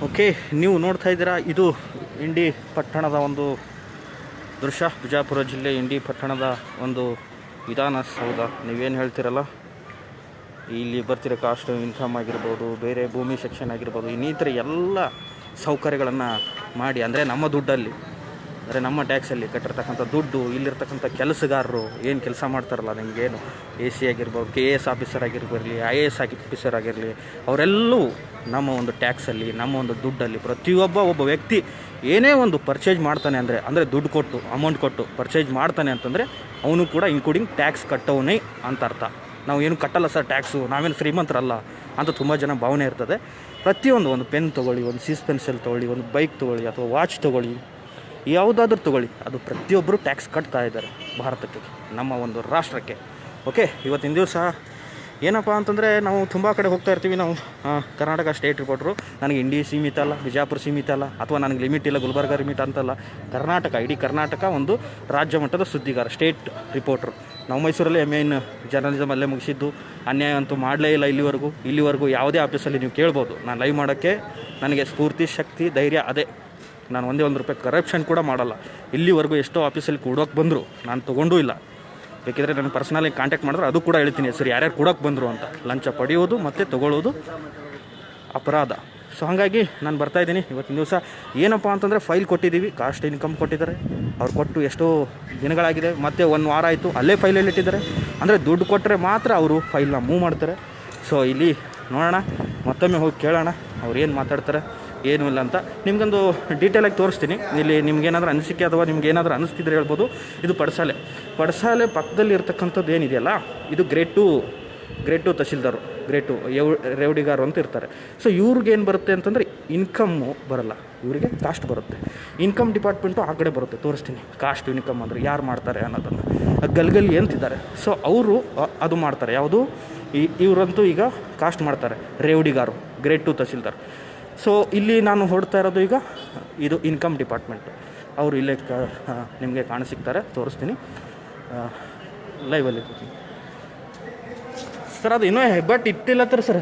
Okay, ನೀವು ನೋಡ್ತಾ ಇದ್ದೀರಾ, ಇದು ಇಂಡಿ ಪಟ್ಟಣದ ಒಂದು ದೃಶ್ಯ. ಬಿಜಾಪುರ ಜಿಲ್ಲೆ ಇಂಡಿ ಪಟ್ಟಣದ ಒಂದು ವಿಧಾನಸೌಧ. ನೀವೇನು ಹೇಳ್ತೀರಲ್ಲ, ಇಲ್ಲಿ ಬರ್ತಿರೋ ಕಾಸ್ಟ್ ಇನ್ಕಮ್ ಆಗಿರ್ಬೋದು, ಬೇರೆ ಭೂಮಿ ಸೆಕ್ಷನ್ ಆಗಿರ್ಬೋದು, ಇನ್ನಿತರ ಎಲ್ಲ ಸೌಕರ್ಯಗಳನ್ನು ಮಾಡಿ, ಅಂದರೆ ನಮ್ಮ ದುಡ್ಡಲ್ಲಿ, ಅಂದರೆ ನಮ್ಮ ಟ್ಯಾಕ್ಸಲ್ಲಿ ಕಟ್ಟಿರ್ತಕ್ಕಂಥ ದುಡ್ಡು, ಇಲ್ಲಿರ್ತಕ್ಕಂಥ ಕೆಲಸಗಾರರು ಏನು ಕೆಲಸ ಮಾಡ್ತಾರಲ್ಲ, ನಿಮಗೇನು AC ಆಗಿರ್ಬೋದು, KS ಆಫೀಸರ್ ಆಗಿರಲಿ, IAS ಆಫೀಸರ್ ಆಗಿರಲಿ, ಅವರೆಲ್ಲವೂ ನಮ್ಮ ಒಂದು ಟ್ಯಾಕ್ಸಲ್ಲಿ, ನಮ್ಮ ಒಂದು ದುಡ್ಡಲ್ಲಿ, ಒಬ್ಬ ವ್ಯಕ್ತಿ ಏನೇ ಒಂದು ಪರ್ಚೇಸ್ ಮಾಡ್ತಾನೆ ಅಂದರೆ ದುಡ್ಡು ಕೊಟ್ಟು, ಅಮೌಂಟ್ ಕೊಟ್ಟು ಪರ್ಚೇಸ್ ಮಾಡ್ತಾನೆ ಅಂತಂದರೆ ಅವನು ಕೂಡ ಇನ್ಕ್ಲೂಡಿಂಗ್ ಟ್ಯಾಕ್ಸ್ ಕಟ್ಟೋನೇ ಅಂತ ಅರ್ಥ. ನಾವು ಏನು ಕಟ್ಟಲ್ಲ ಸರ್ ಟ್ಯಾಕ್ಸು, ನಾವೇನು ಶ್ರೀಮಂತರಲ್ಲ ಅಂತ ತುಂಬ ಜನ ಭಾವನೆ ಇರ್ತದೆ. ಒಂದು ಪೆನ್ ತೊಗೊಳ್ಳಿ, ಒಂದು ಸೀಸ್ ಪೆನ್ಸಿಲ್ ತೊಗೊಳ್ಳಿ, ಒಂದು ಬೈಕ್ ತೊಗೊಳ್ಳಿ ಅಥವಾ ವಾಚ್ ತೊಗೊಳ್ಳಿ, ಯಾವುದಾದ್ರೂ ತೊಗೊಳ್ಳಿ, ಅದು ಪ್ರತಿಯೊಬ್ಬರು ಟ್ಯಾಕ್ಸ್ ಕಟ್ತಾ ಇದ್ದಾರೆ ಭಾರತಕ್ಕೆ, ನಮ್ಮ ಒಂದು ರಾಷ್ಟ್ರಕ್ಕೆ. ಓಕೆ, ಇವತ್ತಿನ ದಿವಸ ಏನಪ್ಪ ಅಂತಂದರೆ, ನಾವು ತುಂಬ ಕಡೆ ಹೋಗ್ತಾ ಇರ್ತೀವಿ. ನಾವು ಕರ್ನಾಟಕ ಸ್ಟೇಟ್ ರಿಪೋರ್ಟ್ರು. ನನಗೆ ಇಂಡಿ ಸೀಮಿತ ಅಲ್ಲ, ಬಿಜಾಪುರ ಸೀಮಿತ ಅಲ್ಲ, ಅಥವಾ ನನಗೆ ಲಿಮಿಟ್ ಇಲ್ಲ, ಗುಲ್ಬರ್ಗ ಲಿಮಿಟ್ ಅಂತಲ್ಲ. ಇಡೀ ಕರ್ನಾಟಕ ಒಂದು ರಾಜ್ಯ ಮಟ್ಟದ ಸುದ್ದಿಗಾರ, ಸ್ಟೇಟ್ ರಿಪೋರ್ಟ್ರು. ನಾವು ಮೈಸೂರಲ್ಲಿ MA ಜರ್ನಲಿಸಮ್ ಅಲ್ಲೇ ಮುಗಿಸಿದ್ದು. ಅನ್ಯಾಯ ಅಂತೂ ಮಾಡಲೇ ಇಲ್ಲ ಇಲ್ಲಿವರೆಗೂ ಯಾವುದೇ ಆಫೀಸಲ್ಲಿ ನೀವು ಕೇಳ್ಬೋದು. ನಾನು ಲೈವ್ ಮಾಡೋಕ್ಕೆ ನನಗೆ ಸ್ಫೂರ್ತಿ, ಶಕ್ತಿ, ಧೈರ್ಯ ಅದೇ. ನಾನು ಒಂದೇ ₹1 ಕರಪ್ಷನ್ ಕೂಡ ಮಾಡಲ್ಲ. ಇಲ್ಲಿವರೆಗೂ ಎಷ್ಟೋ ಆಫೀಸಲ್ಲಿ ಕೊಡೋಕೆ ಬಂದರು, ನಾನು ತೊಗೊಂಡೂ ಇಲ್ಲ. ಬೇಕಿದ್ರೆ ನಾನು ಪರ್ಸ್ನಲಿ ಕಾಂಟ್ಯಾಕ್ಟ್ ಮಾಡಿದ್ರೆ ಅದು ಕೂಡ ಹೇಳ್ತೀನಿ ಹೆಸರು, ಯಾರ್ಯಾರು ಕೊಡೋಕೆ ಬಂದರು ಅಂತ. ಲಂಚ ಪಡೆಯೋದು ಮತ್ತು ತೊಗೊಳ್ಳೋದು ಅಪರಾಧ. ಸೊ ಹಾಗಾಗಿ ನಾನು ಬರ್ತಾಯಿದ್ದೀನಿ ಇವತ್ತಿನ ದಿವಸ. ಏನಪ್ಪ ಅಂತಂದರೆ, ಫೈಲ್ ಕೊಟ್ಟಿದ್ದೀವಿ, ಕಾಸ್ಟ್ ಇನ್ಕಮ್ ಕೊಟ್ಟಿದ್ದಾರೆ. ಅವ್ರು ಕೊಟ್ಟು ಎಷ್ಟೋ ದಿನಗಳಾಗಿದೆ, ಮತ್ತು 1 ವಾರ ಆಯಿತು ಅಲ್ಲೇ ಫೈಲಲ್ಲಿ ಇಟ್ಟಿದ್ದಾರೆ. ಅಂದರೆ ದುಡ್ಡು ಕೊಟ್ಟರೆ ಮಾತ್ರ ಅವರು ಫೈಲ್ನ ಮೂವ್ ಮಾಡ್ತಾರೆ. ಸೊ ಇಲ್ಲಿ ನೋಡೋಣ, ಮತ್ತೊಮ್ಮೆ ಹೋಗಿ ಕೇಳೋಣ ಅವ್ರು ಏನು ಮಾತಾಡ್ತಾರೆ, ಏನೂ ಇಲ್ಲ ಅಂತ. ನಿಮಗೊಂದು ಡೀಟೇಲಾಗಿ ತೋರಿಸ್ತೀನಿ. ಇಲ್ಲಿ ನಿಮ್ಗೇನಾದ್ರೂ ಅನಿಸಿಕೆ ಅಥವಾ ನಿಮ್ಗೇನಾದ್ರೂ ಅನಿಸ್ತಿದ್ರೆ ಹೇಳ್ಬೋದು. ಇದು ಪಡಸಾಲೆ ಪಕ್ಕದಲ್ಲಿ ಇರ್ತಕ್ಕಂಥದ್ದು ಏನಿದೆಯಲ್ಲ, ಇದು ಗ್ರೇಡ್ ಟು ತಹಸೀಲ್ದಾರು, ಗ್ರೇಡ್ 2 ರೇವಡಿಗಾರು ಅಂತ ಇರ್ತಾರೆ. ಸೊ ಇವ್ರಿಗೇನು ಬರುತ್ತೆ ಅಂತಂದರೆ, ಇನ್ಕಮ್ಮು ಬರಲ್ಲ, ಇವರಿಗೆ ಕಾಸ್ಟ್ ಬರುತ್ತೆ. ಇನ್ಕಮ್ ಡಿಪಾರ್ಟ್ಮೆಂಟು ಆ ಕಡೆ ಬರುತ್ತೆ, ತೋರಿಸ್ತೀನಿ. ಕಾಸ್ಟ್ ಇನ್ಕಮ್ ಅಂದರೆ ಯಾರು ಮಾಡ್ತಾರೆ ಅನ್ನೋದನ್ನು ಗಲ್ಗಲ್ಲಿ ಅಂತಿದ್ದಾರೆ. ಸೊ ಅವರು ಅದು ಮಾಡ್ತಾರೆ. ಯಾವುದು ಇವರಂತೂ ಈಗ ಕಾಸ್ಟ್ ಮಾಡ್ತಾರೆ, ರೇವಡಿಗಾರು, ಗ್ರೇಡ್ 2 ತಹಸೀಲ್ದಾರ್. ಸೊ ಇಲ್ಲಿ ನಾನು ಹೊಡ್ತಾ ಇರೋದು ಈಗ ಇದು ಇನ್ಕಮ್ ಡಿಪಾರ್ಟ್ಮೆಂಟು. ಅವರು ಇಲ್ಲೇ ನಿಮಗೆ ಕಾಣಿಸಿಕ್ತಾರೆ, ತೋರಿಸ್ತೀನಿ ಲೈವಲ್ಲಿ. ಸರ್ ಅದು ಇನ್ನೂ ಹೆಬ್ಬಟ್ಟು ಇಟ್ಟಿಲ್ಲತ್ತರ ಸರ್.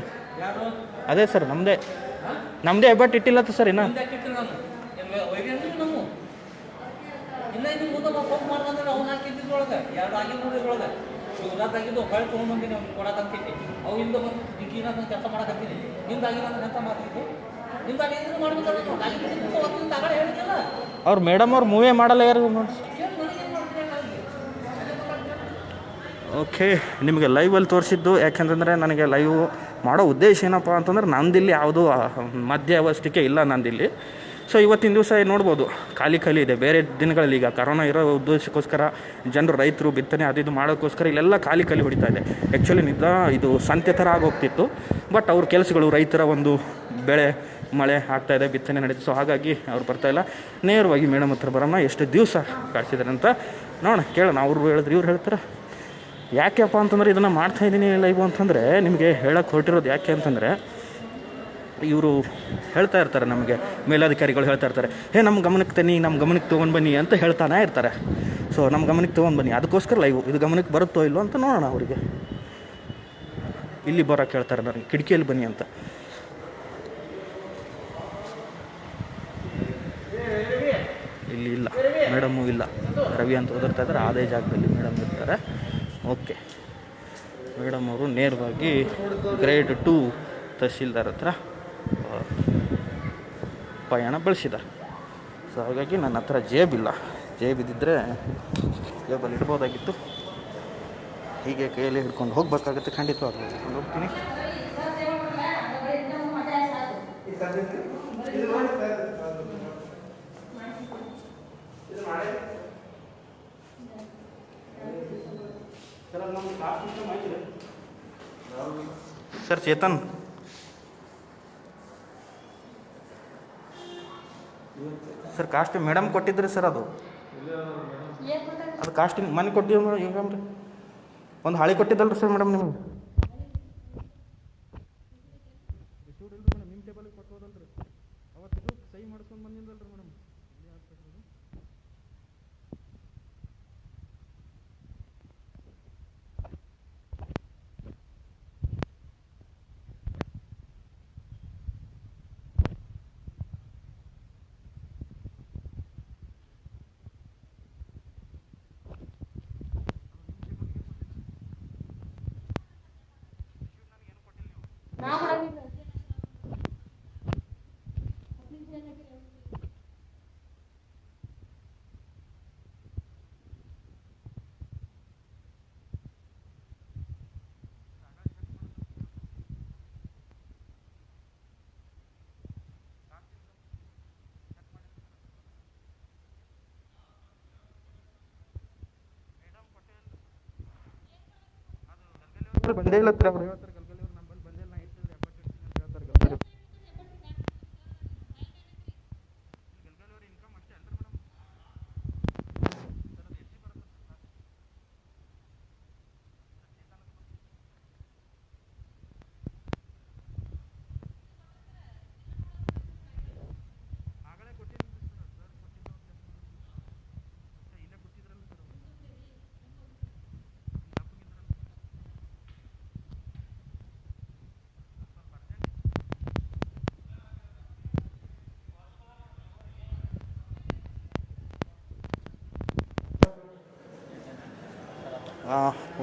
ಅದೇ ಸರ್, ನಮ್ಮದೇ ಹೆಬ್ಬಟ್ಟು ಇಟ್ಟಿಲ್ಲತ್ತ ಸರ್ ಇನ್ನೂ. ಅವ್ರು ಮೇಡಮ್ ಅವ್ರು ಮೂವೇ ಮಾಡಲ್ಲ ಯಾರು ನೋಡಿ. ಓಕೆ, ನಿಮಗೆ ಲೈವಲ್ಲಿ ತೋರಿಸಿದ್ದು ಯಾಕೆಂತಂದರೆ, ನನಗೆ ಲೈವ್ ಮಾಡೋ ಉದ್ದೇಶ ಏನಪ್ಪ ಅಂತಂದ್ರೆ, ನಂದಿಲ್ಲಿ ಯಾವುದೂ ಮಧ್ಯವಸ್ಥಿಕೆ ಇಲ್ಲ ನಂದಿಲ್ಲಿ. ಸೊ ಇವತ್ತಿನ ದಿವಸ ನೋಡ್ಬೋದು, ಖಾಲಿ ಇದೆ. ಬೇರೆ ದಿನಗಳಲ್ಲಿ ಈಗ ಕರೋನಾ ಇರೋ ಉದ್ದೇಶಕ್ಕೋಸ್ಕರ ಜನರು, ರೈತರು ಬಿತ್ತನೆ ಅದು ಇದು ಮಾಡೋಕ್ಕೋಸ್ಕರ ಇಲ್ಲೆಲ್ಲ ಖಾಲಿ ಹೊಡಿತಾ ಇದೆ. ಆ್ಯಕ್ಚುಲಿ ಇದು ಸಂತೆ ಥರ ಆಗೋಗ್ತಿತ್ತು. ಬಟ್ ಅವ್ರ ಕೆಲಸಗಳು, ರೈತರ ಒಂದು ಬೆಳೆ, ಮಳೆ ಆಗ್ತಾಯಿದೆ, ಬಿತ್ತನೆ ನಡೀತು. ಸೊ ಹಾಗಾಗಿ ಅವ್ರು ಬರ್ತಾಯಿಲ್ಲ. ನೇರವಾಗಿ ಮೇಡಮ್ ಹತ್ರ ಬರೋಣ, ಎಷ್ಟು ದಿವಸ ಕಾಡ್ಸಿದ್ದಾರೆ ಅಂತ ನೋಡೋಣ, ಕೇಳೋಣ. ಅವ್ರು ಹೇಳಿದ್ರು, ಇವ್ರು ಹೇಳ್ತಾರೆ. ಯಾಕೆಪ್ಪ ಅಂತಂದರೆ, ಇದನ್ನು ಮಾಡ್ತಾಯಿದ್ದೀನಿ ಲೈವ್ ಅಂತಂದರೆ, ನಿಮಗೆ ಹೇಳೋಕ್ಕೆ ಹೊರಟಿರೋದು ಯಾಕೆ ಅಂತಂದರೆ, ಇವರು ಹೇಳ್ತಾ ಇರ್ತಾರೆ, ನಮಗೆ ಮೇಲಧಿಕಾರಿಗಳು ಹೇಳ್ತಾ ಇರ್ತಾರೆ, ನಮ್ಮ ಗಮನಕ್ಕೆ ತೊಗೊಂಡು ಬನ್ನಿ ಅಂತ ಹೇಳ್ತಾನೆ ಇರ್ತಾರೆ. ಸೊ ನಮ್ಮ ಗಮನಕ್ಕೆ ತೊಗೊಂಡು ಬನ್ನಿ, ಅದಕ್ಕೋಸ್ಕರ ಲೈವ್. ಇದು ಗಮನಕ್ಕೆ ಬರುತ್ತೋ ಇಲ್ಲೋ ಅಂತ ನೋಡೋಣ. ಅವರಿಗೆ ಇಲ್ಲಿ ಬರೋಕ್ಕೆ ಹೇಳ್ತಾರೆ, ನನಗೆ ಕಿಟಕಿಯಲ್ಲಿ ಬನ್ನಿ ಅಂತ. ಇಲ್ಲಿ ಇಲ್ಲ, ಮೇಡಮ್ಮು ಇಲ್ಲ, ರವಿ ಅಂತ ಓದಿರ್ತಾ ಇದ್ದಾರೆ. ಅದೇ ಜಾಗದಲ್ಲಿ ಮೇಡಮ್ ಇರ್ತಾರೆ. ಓಕೆ, ಮೇಡಮ್ ಅವರು ನೇರವಾಗಿ ಗ್ರೇಡ್ 2 ತಹಸೀಲ್ದಾರ್ ಹತ್ರ ಪಯಣ ಬೆಳೆಸಿದ್ದಾರೆ. ಸೊ ಹಾಗಾಗಿ ನನ್ನ ಹತ್ರ ಜೇಬಿದ್ದಿದ್ದರೆ ಜೇಬಲ್ಲಿ ಇಡ್ಬೋದಾಗಿತ್ತು. ಹೀಗೆ ಕೈಯಲ್ಲಿ ಹಿಡ್ಕೊಂಡು ಹೋಗಬೇಕಾಗುತ್ತೆ, ಖಂಡಿತವಾಗ್ಲೂ ಹಿಡ್ಕೊಂಡು ಹೋಗ್ತೀನಿ. Sir Chetan, sir cost madam ಕೊಟ್ಟಿದ್ರಿ ಸರ್. ಅದು ಕಾಸ್ಟಿಂಗ್ ಮನೆ ಕೊಟ್ಟಿದ್ದೀವಿ ಈಗ. ಒಂದು ಹಾಳಿ ಕೊಟ್ಟಿದ್ದಲ್ರಿ ಸರ್ ಮೇಡಮ್ ನಿಮಗೆ. ನಿಮ್ಮ ಟೇಬಲಿಗೆ ಕೊಟ್ಟೋದಲ್ರಿ ಅವತ್ತು, ಸಹಿ ಮಾಡಿಸ್ಕೊಂಡು ಬಂದಿದ್ದಲ್ರಿ ಮೇಡಮ್. ಬಂದೇ ಇಲ್ಲ ಅವ್ರು ಹೇಳ್ತಾರೆ ಗಲ್ಗಲಿಯವ್ರು ನಮ್ಮಲ್ಲಿ ಬಂದೇ ಇಲ್ಲ ಇರ್ತಿದ್ರೆ ಎಬ್ಬಟ್ಟು ಇರ್ತೀನಿ ಅಂತ ಹೇಳ್ತಾರೆ ಗಲ್ಗಲಿಯವ್ರು. ಗಲ್ಗಲಿಯವ್ರು ಇನ್ಕಮ್ ಅಷ್ಟೇ ಅಲ್ರಿ ಮೇಡಮ್. ಆಗಲೇ ಕೊಟ್ಟಿದ್ದೀನಿ ಸರ್, ಸರ್ ಕೊಟ್ಟಿದ್ದು ಇಲ್ಲೇ ಕೊಟ್ಟಿದ್ರಲ್ಲ ಸರ್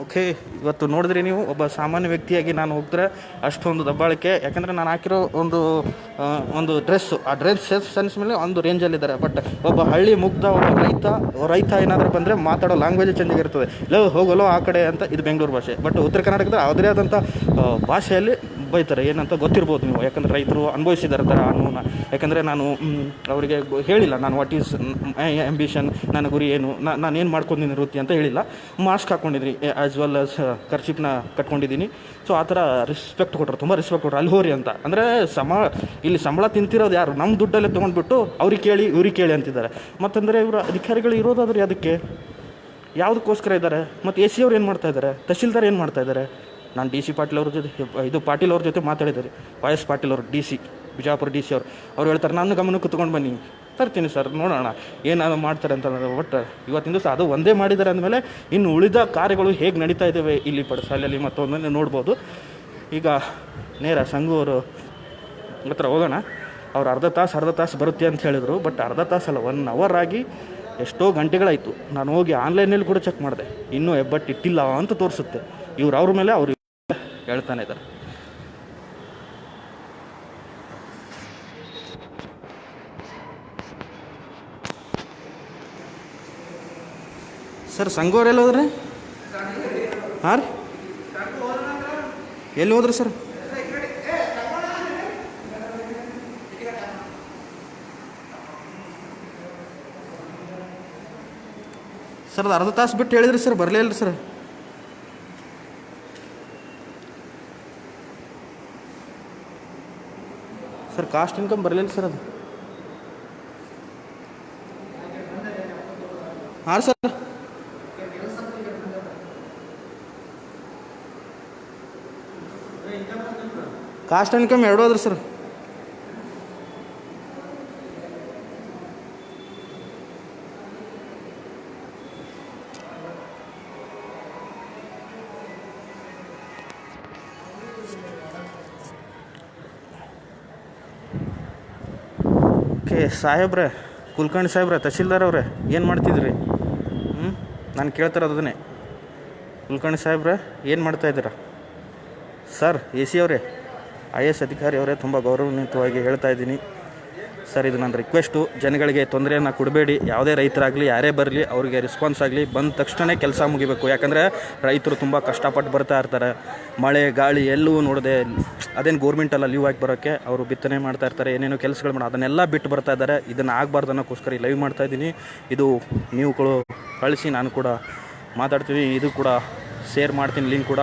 ಓಕೆ. ಇವತ್ತು ನೋಡಿದ್ರಿ ನೀವು, ಒಬ್ಬ ಸಾಮಾನ್ಯ ವ್ಯಕ್ತಿಯಾಗಿ ನಾನು ಹೋಗ್ತಾರೆ ಅಷ್ಟೊಂದು ದಬ್ಬಾಳಿಕೆ. ಯಾಕಂದರೆ ನಾನು ಹಾಕಿರೋ ಒಂದು ಡ್ರೆಸ್ಸು, ಆ ಡ್ರೆಸ್ ಸೆನ್ಸ್ ಮೇಲೆ ಒಂದು ರೇಂಜಲ್ಲಿದ್ದಾರೆ. ಬಟ್ ಒಬ್ಬ ಹಳ್ಳಿ ಮುಗ್ಧ ಒಬ್ಬ ರೈತ ಏನಾದರೂ ಬಂದರೆ ಮಾತಾಡೋ ಲ್ಯಾಂಗ್ವೇಜ್ ಚೆನ್ನಾಗಿರ್ತದೆ. ಹೋಗಲೋ ಆ ಕಡೆ ಅಂತ, ಇದು ಬೆಂಗಳೂರು ಭಾಷೆ. ಬಟ್ ಉತ್ತರ ಕರ್ನಾಟಕದ ಅವರೇ ಆದಂಥ ಭಾಷೆಯಲ್ಲಿ ಬೈತಾರೆ. ಏನಂತ ಗೊತ್ತಿರ್ಬೋದು ನೀವು, ಯಾಕಂದರೆ ರೈತರು ಅನುಭವಿಸಿದ್ದಾರೆ ಥರ ಅನ್ನೋನ. ಯಾಕಂದರೆ ನಾನು ಅವರಿಗೆ ಹೇಳಿಲ್ಲ ನಾನು ವಾಟ್ ಈಸ್ ಆ್ಯಂಬಿಷನ್, ನನ್ನ ಗುರಿ ಏನು, ನಾನೇನು ಮಾಡ್ಕೊಂಡಿದ್ದೀನಿ ವೃತ್ತಿ ಅಂತ ಹೇಳಿಲ್ಲ. ಮಾಸ್ಕ್ ಹಾಕ್ಕೊಂಡಿದ್ದೀನಿ ಆ್ಯಸ್ ವೆಲ್ ಆಸ್ ಕರ್ಚಿಪ್ನ ಕಟ್ಕೊಂಡಿದ್ದೀನಿ. ಸೊ ಆ ಥರ ರೆಸ್ಪೆಕ್ಟ್ ಕೊಟ್ಟರು, ತುಂಬ ರೆಸ್ಪೆಕ್ಟ್ ಕೊಟ್ಟರು. ಅಲ್ಲಿ ಹೋರಿ ಅಂತ ಅಂದರೆ ಇಲ್ಲಿ ಸಂಬಳ ತಿಂತಿರೋದು ಯಾರು? ನಮ್ಮ ದುಡ್ಡಲ್ಲೇ ತೊಗೊಂಡ್ಬಿಟ್ಟು ಅವ್ರಿಗೆ ಕೇಳಿ ಇವ್ರಿಗೆ ಕೇಳಿ ಅಂತಿದ್ದಾರೆ. ಮತ್ತಂದರೆ ಇವರು ಅಧಿಕಾರಿಗಳು ಇರೋದಾದ್ರೆ ಅದಕ್ಕೆ ಯಾವುದಕ್ಕೋಸ್ಕರ ಇದ್ದಾರೆ? ಮತ್ತು ಎ ಸಿ ಅವ್ರು ಏನು ಮಾಡ್ತಾಯಿದ್ದಾರೆ? ತಹಶೀಲ್ದಾರ್ ಏನು ಮಾಡ್ತಾಯಿದ್ದಾರೆ? ನಾನು ಡಿ ಸಿ ಪಾಟೀಲ್ ಅವ್ರ ಜೊತೆ ಪಾಟೀಲ್ ಅವ್ರ ಜೊತೆ ಮಾತಾಡಿದ್ದಾರೆ. YS ಪಾಟೀಲ್ ಅವರು D C, Bijapur D C ಅವ್ರು ಹೇಳ್ತಾರೆ ನನ್ನ ಗಮನಕ್ಕೆ ತೊಗೊಂಡು ಬನ್ನಿ, ತರ್ತೀನಿ ಸರ್, ನೋಡೋಣ ಏನಾದ್ರು ಮಾಡ್ತಾರೆ ಅಂತ. ಒಟ್ಟು ಇವತ್ತಿನ ದಿವಸ ಅದು ಒಂದೇ ಮಾಡಿದ್ದಾರೆ ಅಂದಮೇಲೆ ಇನ್ನು ಉಳಿದ ಕಾರ್ಯಗಳು ಹೇಗೆ ನಡೀತಾ ಇದ್ದಾವೆ ಇಲ್ಲಿ ಪಡಸಾಲೆಯಲ್ಲಿ ಮತ್ತೊಂದನ್ನು ನೋಡ್ಬೋದು. ಈಗ ನೇರ ಸಂಘು ಅವರು ಹತ್ರ ಹೋಗೋಣ. ಅವ್ರು ಅರ್ಧ ತಾಸು ಬರುತ್ತೆ ಅಂತ ಹೇಳಿದರು. ಬಟ್ ಅರ್ಧ ತಾಸಲ್ಲ, 1 ಅವರ್ ಆಗಿ ಎಷ್ಟೋ ಗಂಟೆಗಳಾಯಿತು. ನಾನು ಹೋಗಿ ಆನ್ಲೈನಲ್ಲಿ ಕೂಡ ಚೆಕ್ ಮಾಡಿದೆ, ಇನ್ನೂ ಹೆಬ್ಬಟ್ಟು ಇಟ್ಟಿಲ್ಲ ಅಂತ ತೋರಿಸುತ್ತೆ. ಅವ್ರ ಮೇಲೆ ಅವರು ಹೇಳ್ತಾನೆ ಇದ್ದಾರೆ. ಸರ್ ಸಂಘವ್ರು ಎಲ್ಲಿ ಹೋದ್ರಿ? ಹಾಂ ರೀ, ಎಲ್ಲಿ ಹೋದ್ರಿ ಸರ್? ಸರ್ ಅದು ಅರ್ಧ ತಾಸು ಬಿಟ್ಟು ಹೇಳಿದ್ರಿ ಸರ್, ಬರಲೇ ಇಲ್ಲ ಸರ್. ಸರ್ ಕಾಸ್ಟ್ ಇನ್ಕಮ್ ಬರಲಿಲ್ಲ ಸರ್ ಅದು. ಹಾಂ ಸರ್, ಕಾಸ್ಟ್ ಇನ್ಕಮ್ 2 ಹೋದ್ರಿ ಸರ್. ಓಕೆ ಸಾಹೇಬ್ರೆ, ಕುಲಕರ್ಣಿ ಸಾಹೇಬ್ರೆ, ತಹಶೀಲ್ದಾರ್ ಅವರೇ, ಏನು ಮಾಡ್ತಿದ್ರಿ? ನಾನು ಕೇಳ್ತಿರೋದು ಅದನ್ನೇ. ಕುಲಕರ್ಣಿ ಸಾಹೇಬ್ರೆ ಏನು ಮಾಡ್ತಾಯಿದ್ದೀರಾ? ಸರ್ AC ಅವರೇ, IAS ಅಧಿಕಾರಿ ಅವರೇ, ತುಂಬ ಗೌರವಾನ್ವಿತವಾಗಿ ಹೇಳ್ತಾ ಇದ್ದೀನಿ ಸರ್, ಇದು ನನ್ನ ರಿಕ್ವೆಸ್ಟು. ಜನಗಳಿಗೆ ತೊಂದರೆಯನ್ನು ಕೊಡಬೇಡಿ. ಯಾವುದೇ ರೈತರಾಗಲಿ ಯಾರೇ ಬರಲಿ ಅವರಿಗೆ ರೆಸ್ಪಾನ್ಸ್ ಆಗಲಿ, ಬಂದ ತಕ್ಷಣ ಕೆಲಸ ಮುಗಿಬೇಕು. ಯಾಕಂದರೆ ರೈತರು ತುಂಬ ಕಷ್ಟಪಟ್ಟು ಬರ್ತಾ ಇರ್ತಾರೆ. ಮಳೆ ಗಾಳಿ ಎಲ್ಲೂ ನೋಡದೆ, ಅದೇನು ಗೋರ್ಮೆಂಟೆಲ್ಲ ಲೀವ್ ಆಗಿ ಬರೋಕ್ಕೆ ಅವರು ಬಿತ್ತನೆ ಮಾಡ್ತಾ ಇರ್ತಾರೆ, ಏನೇನೋ ಕೆಲಸಗಳು ಮಾಡಿ ಅದನ್ನೆಲ್ಲ ಬಿಟ್ಟು ಬರ್ತಾ ಇದ್ದಾರೆ. ಇದನ್ನು ಆಗಬಾರ್ದು ಅನ್ನೋಕ್ಕೋಸ್ಕರ ಈ ಲೈವ್ ಮಾಡ್ತಾಯಿದ್ದೀನಿ. ಇದು ನೀವುಗಳು ಕಳಿಸಿ, ನಾನು ಕೂಡ ಮಾತಾಡ್ತೀನಿ, ಇದು ಕೂಡ ಶೇರ್ ಮಾಡ್ತೀನಿ ಲಿಂಕ್ ಕೂಡ.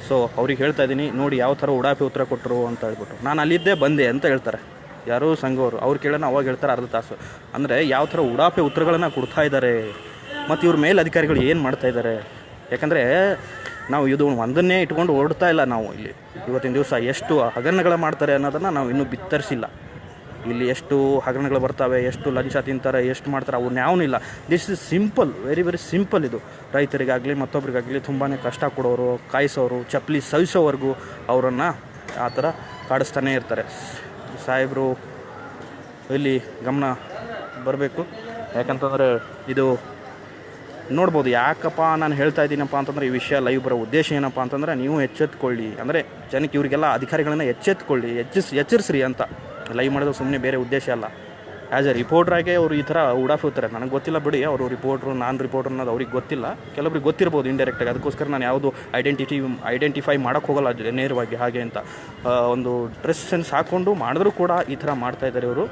ಸೊ ಅವ್ರಿಗೆ ಹೇಳ್ತಾ ಇದ್ದೀನಿ, ನೋಡಿ ಯಾವ ಥರ ಉಡಾಪಿ ಉತ್ತರ ಕೊಟ್ಟರು ಅಂತ ಹೇಳ್ಬಿಟ್ಟು. ನಾನು ಅಲ್ಲಿದ್ದೇ ಬಂದೆ ಅಂತ ಹೇಳ್ತಾರೆ ಯಾರೋ ಸಂಘವರು. ಅವ್ರು ಕೇಳೋಣ, ಅವಾಗ ಹೇಳ್ತಾರೆ ಅರ್ಧ ತಾಸು. ಅಂದರೆ ಯಾವ ಥರ ಉಡಾಪಿ ಉತ್ತರಗಳನ್ನು ಕೊಡ್ತಾ ಇದ್ದಾರೆ, ಮತ್ತು ಇವ್ರ ಮೇಲೆ ಅಧಿಕಾರಿಗಳು ಏನು ಮಾಡ್ತಾಯಿದ್ದಾರೆ. ಯಾಕಂದರೆ ನಾವು ಇದು ಒಂದನ್ನೇ ಇಟ್ಕೊಂಡು ಓಡ್ತಾ ಇಲ್ಲ. ನಾವು ಇಲ್ಲಿ ಇವತ್ತಿನ ದಿವಸ ಎಷ್ಟು ಹಗರಣಗಳು ಮಾಡ್ತಾರೆ ಅನ್ನೋದನ್ನು ನಾವು ಇನ್ನೂ ಬಿತ್ತರಿಸಿಲ್ಲ. ಇಲ್ಲಿ ಎಷ್ಟು ಹಗರಣಗಳು ಬರ್ತವೆ, ಎಷ್ಟು ಲಂಚ ತಿಂತಾರೆ, ಎಷ್ಟು ಮಾಡ್ತಾರೆ, ಅವ್ರನ್ನ ಯಾವನೂ ಇಲ್ಲ. This is simple, very very simple. ಇದು ರೈತರಿಗಾಗಲಿ ಮತ್ತೊಬ್ಬರಿಗಾಗಲಿ ತುಂಬಾ ಕಷ್ಟ ಕೊಡೋರು, ಕಾಯಿಸೋರು, ಚಪ್ಪಲಿ ಸವಿಸೋವರೆಗೂ ಅವರನ್ನು ಆ ಥರ ಕಾಡಿಸ್ತಾನೇ ಇರ್ತಾರೆ. ಸಾಹೇಬರು ಇಲ್ಲಿ ಗಮನ ಬರಬೇಕು. ಯಾಕಂತಂದರೆ ಇದು ನೋಡ್ಬೋದು. ಯಾಕಪ್ಪ ನಾನು ಹೇಳ್ತಾ ಇದ್ದೀನಪ್ಪ ಅಂತಂದರೆ, ಈ ವಿಷಯ ಲೈವ್ ಬರೋ ಉದ್ದೇಶ ಏನಪ್ಪ ಅಂತಂದರೆ, ನೀವು ಎಚ್ಚೆತ್ಕೊಳ್ಳಿ, ಅಂದರೆ ಜನಕ್ಕೆ ಇವರಿಗೆಲ್ಲ ಅಧಿಕಾರಿಗಳನ್ನ ಎಚ್ಚೆತ್ಕೊಳ್ಳಿ, ಎಚ್ಚರಿಸ್ರಿ ಅಂತ ಲೈವ್ ಮಾಡೋದು. ಸುಮ್ಮನೆ ಬೇರೆ ಉದ್ದೇಶ ಅಲ್ಲ. ಆ್ಯಸ್ ಎ ರಿಪೋರ್ಟ್ರಾಗೆ ಅವರು ಈ ಥರ ಉಡಾಫ್ ಹೋಗ್ತಾರೆ. ನನಗೆ ಗೊತ್ತಿಲ್ಲ ಬಿಡಿ, ಅವರು ರಿಪೋರ್ಟ್ರು ನಾನು ರಿಪೋರ್ಟ್ರ್ ಅನ್ನೋದು ಅವ್ರಿಗೆ ಗೊತ್ತಿಲ್ಲ. ಕೆಲವರಿಗೆ ಗೊತ್ತಿರ್ಬೋದು ಇಂಡೈರೆಕ್ಟಾಗಿ. ಅದಕ್ಕೋಸ್ಕರ ನಾನು ಯಾವುದು ಐಡೆಂಟಿಫೈ ಮಾಡೋಕ್ಕೆ ಹೋಗಲ್ಲ ನೇರವಾಗಿ ಹಾಗೆ ಅಂತ. ಒಂದು ಡ್ರೆಸ್ ಸೆನ್ಸ್ ಹಾಕ್ಕೊಂಡು ಮಾಡಿದ್ರೂ ಕೂಡ ಈ ಥರ ಮಾಡ್ತಾಯಿದ್ದಾರೆ ಇವರು.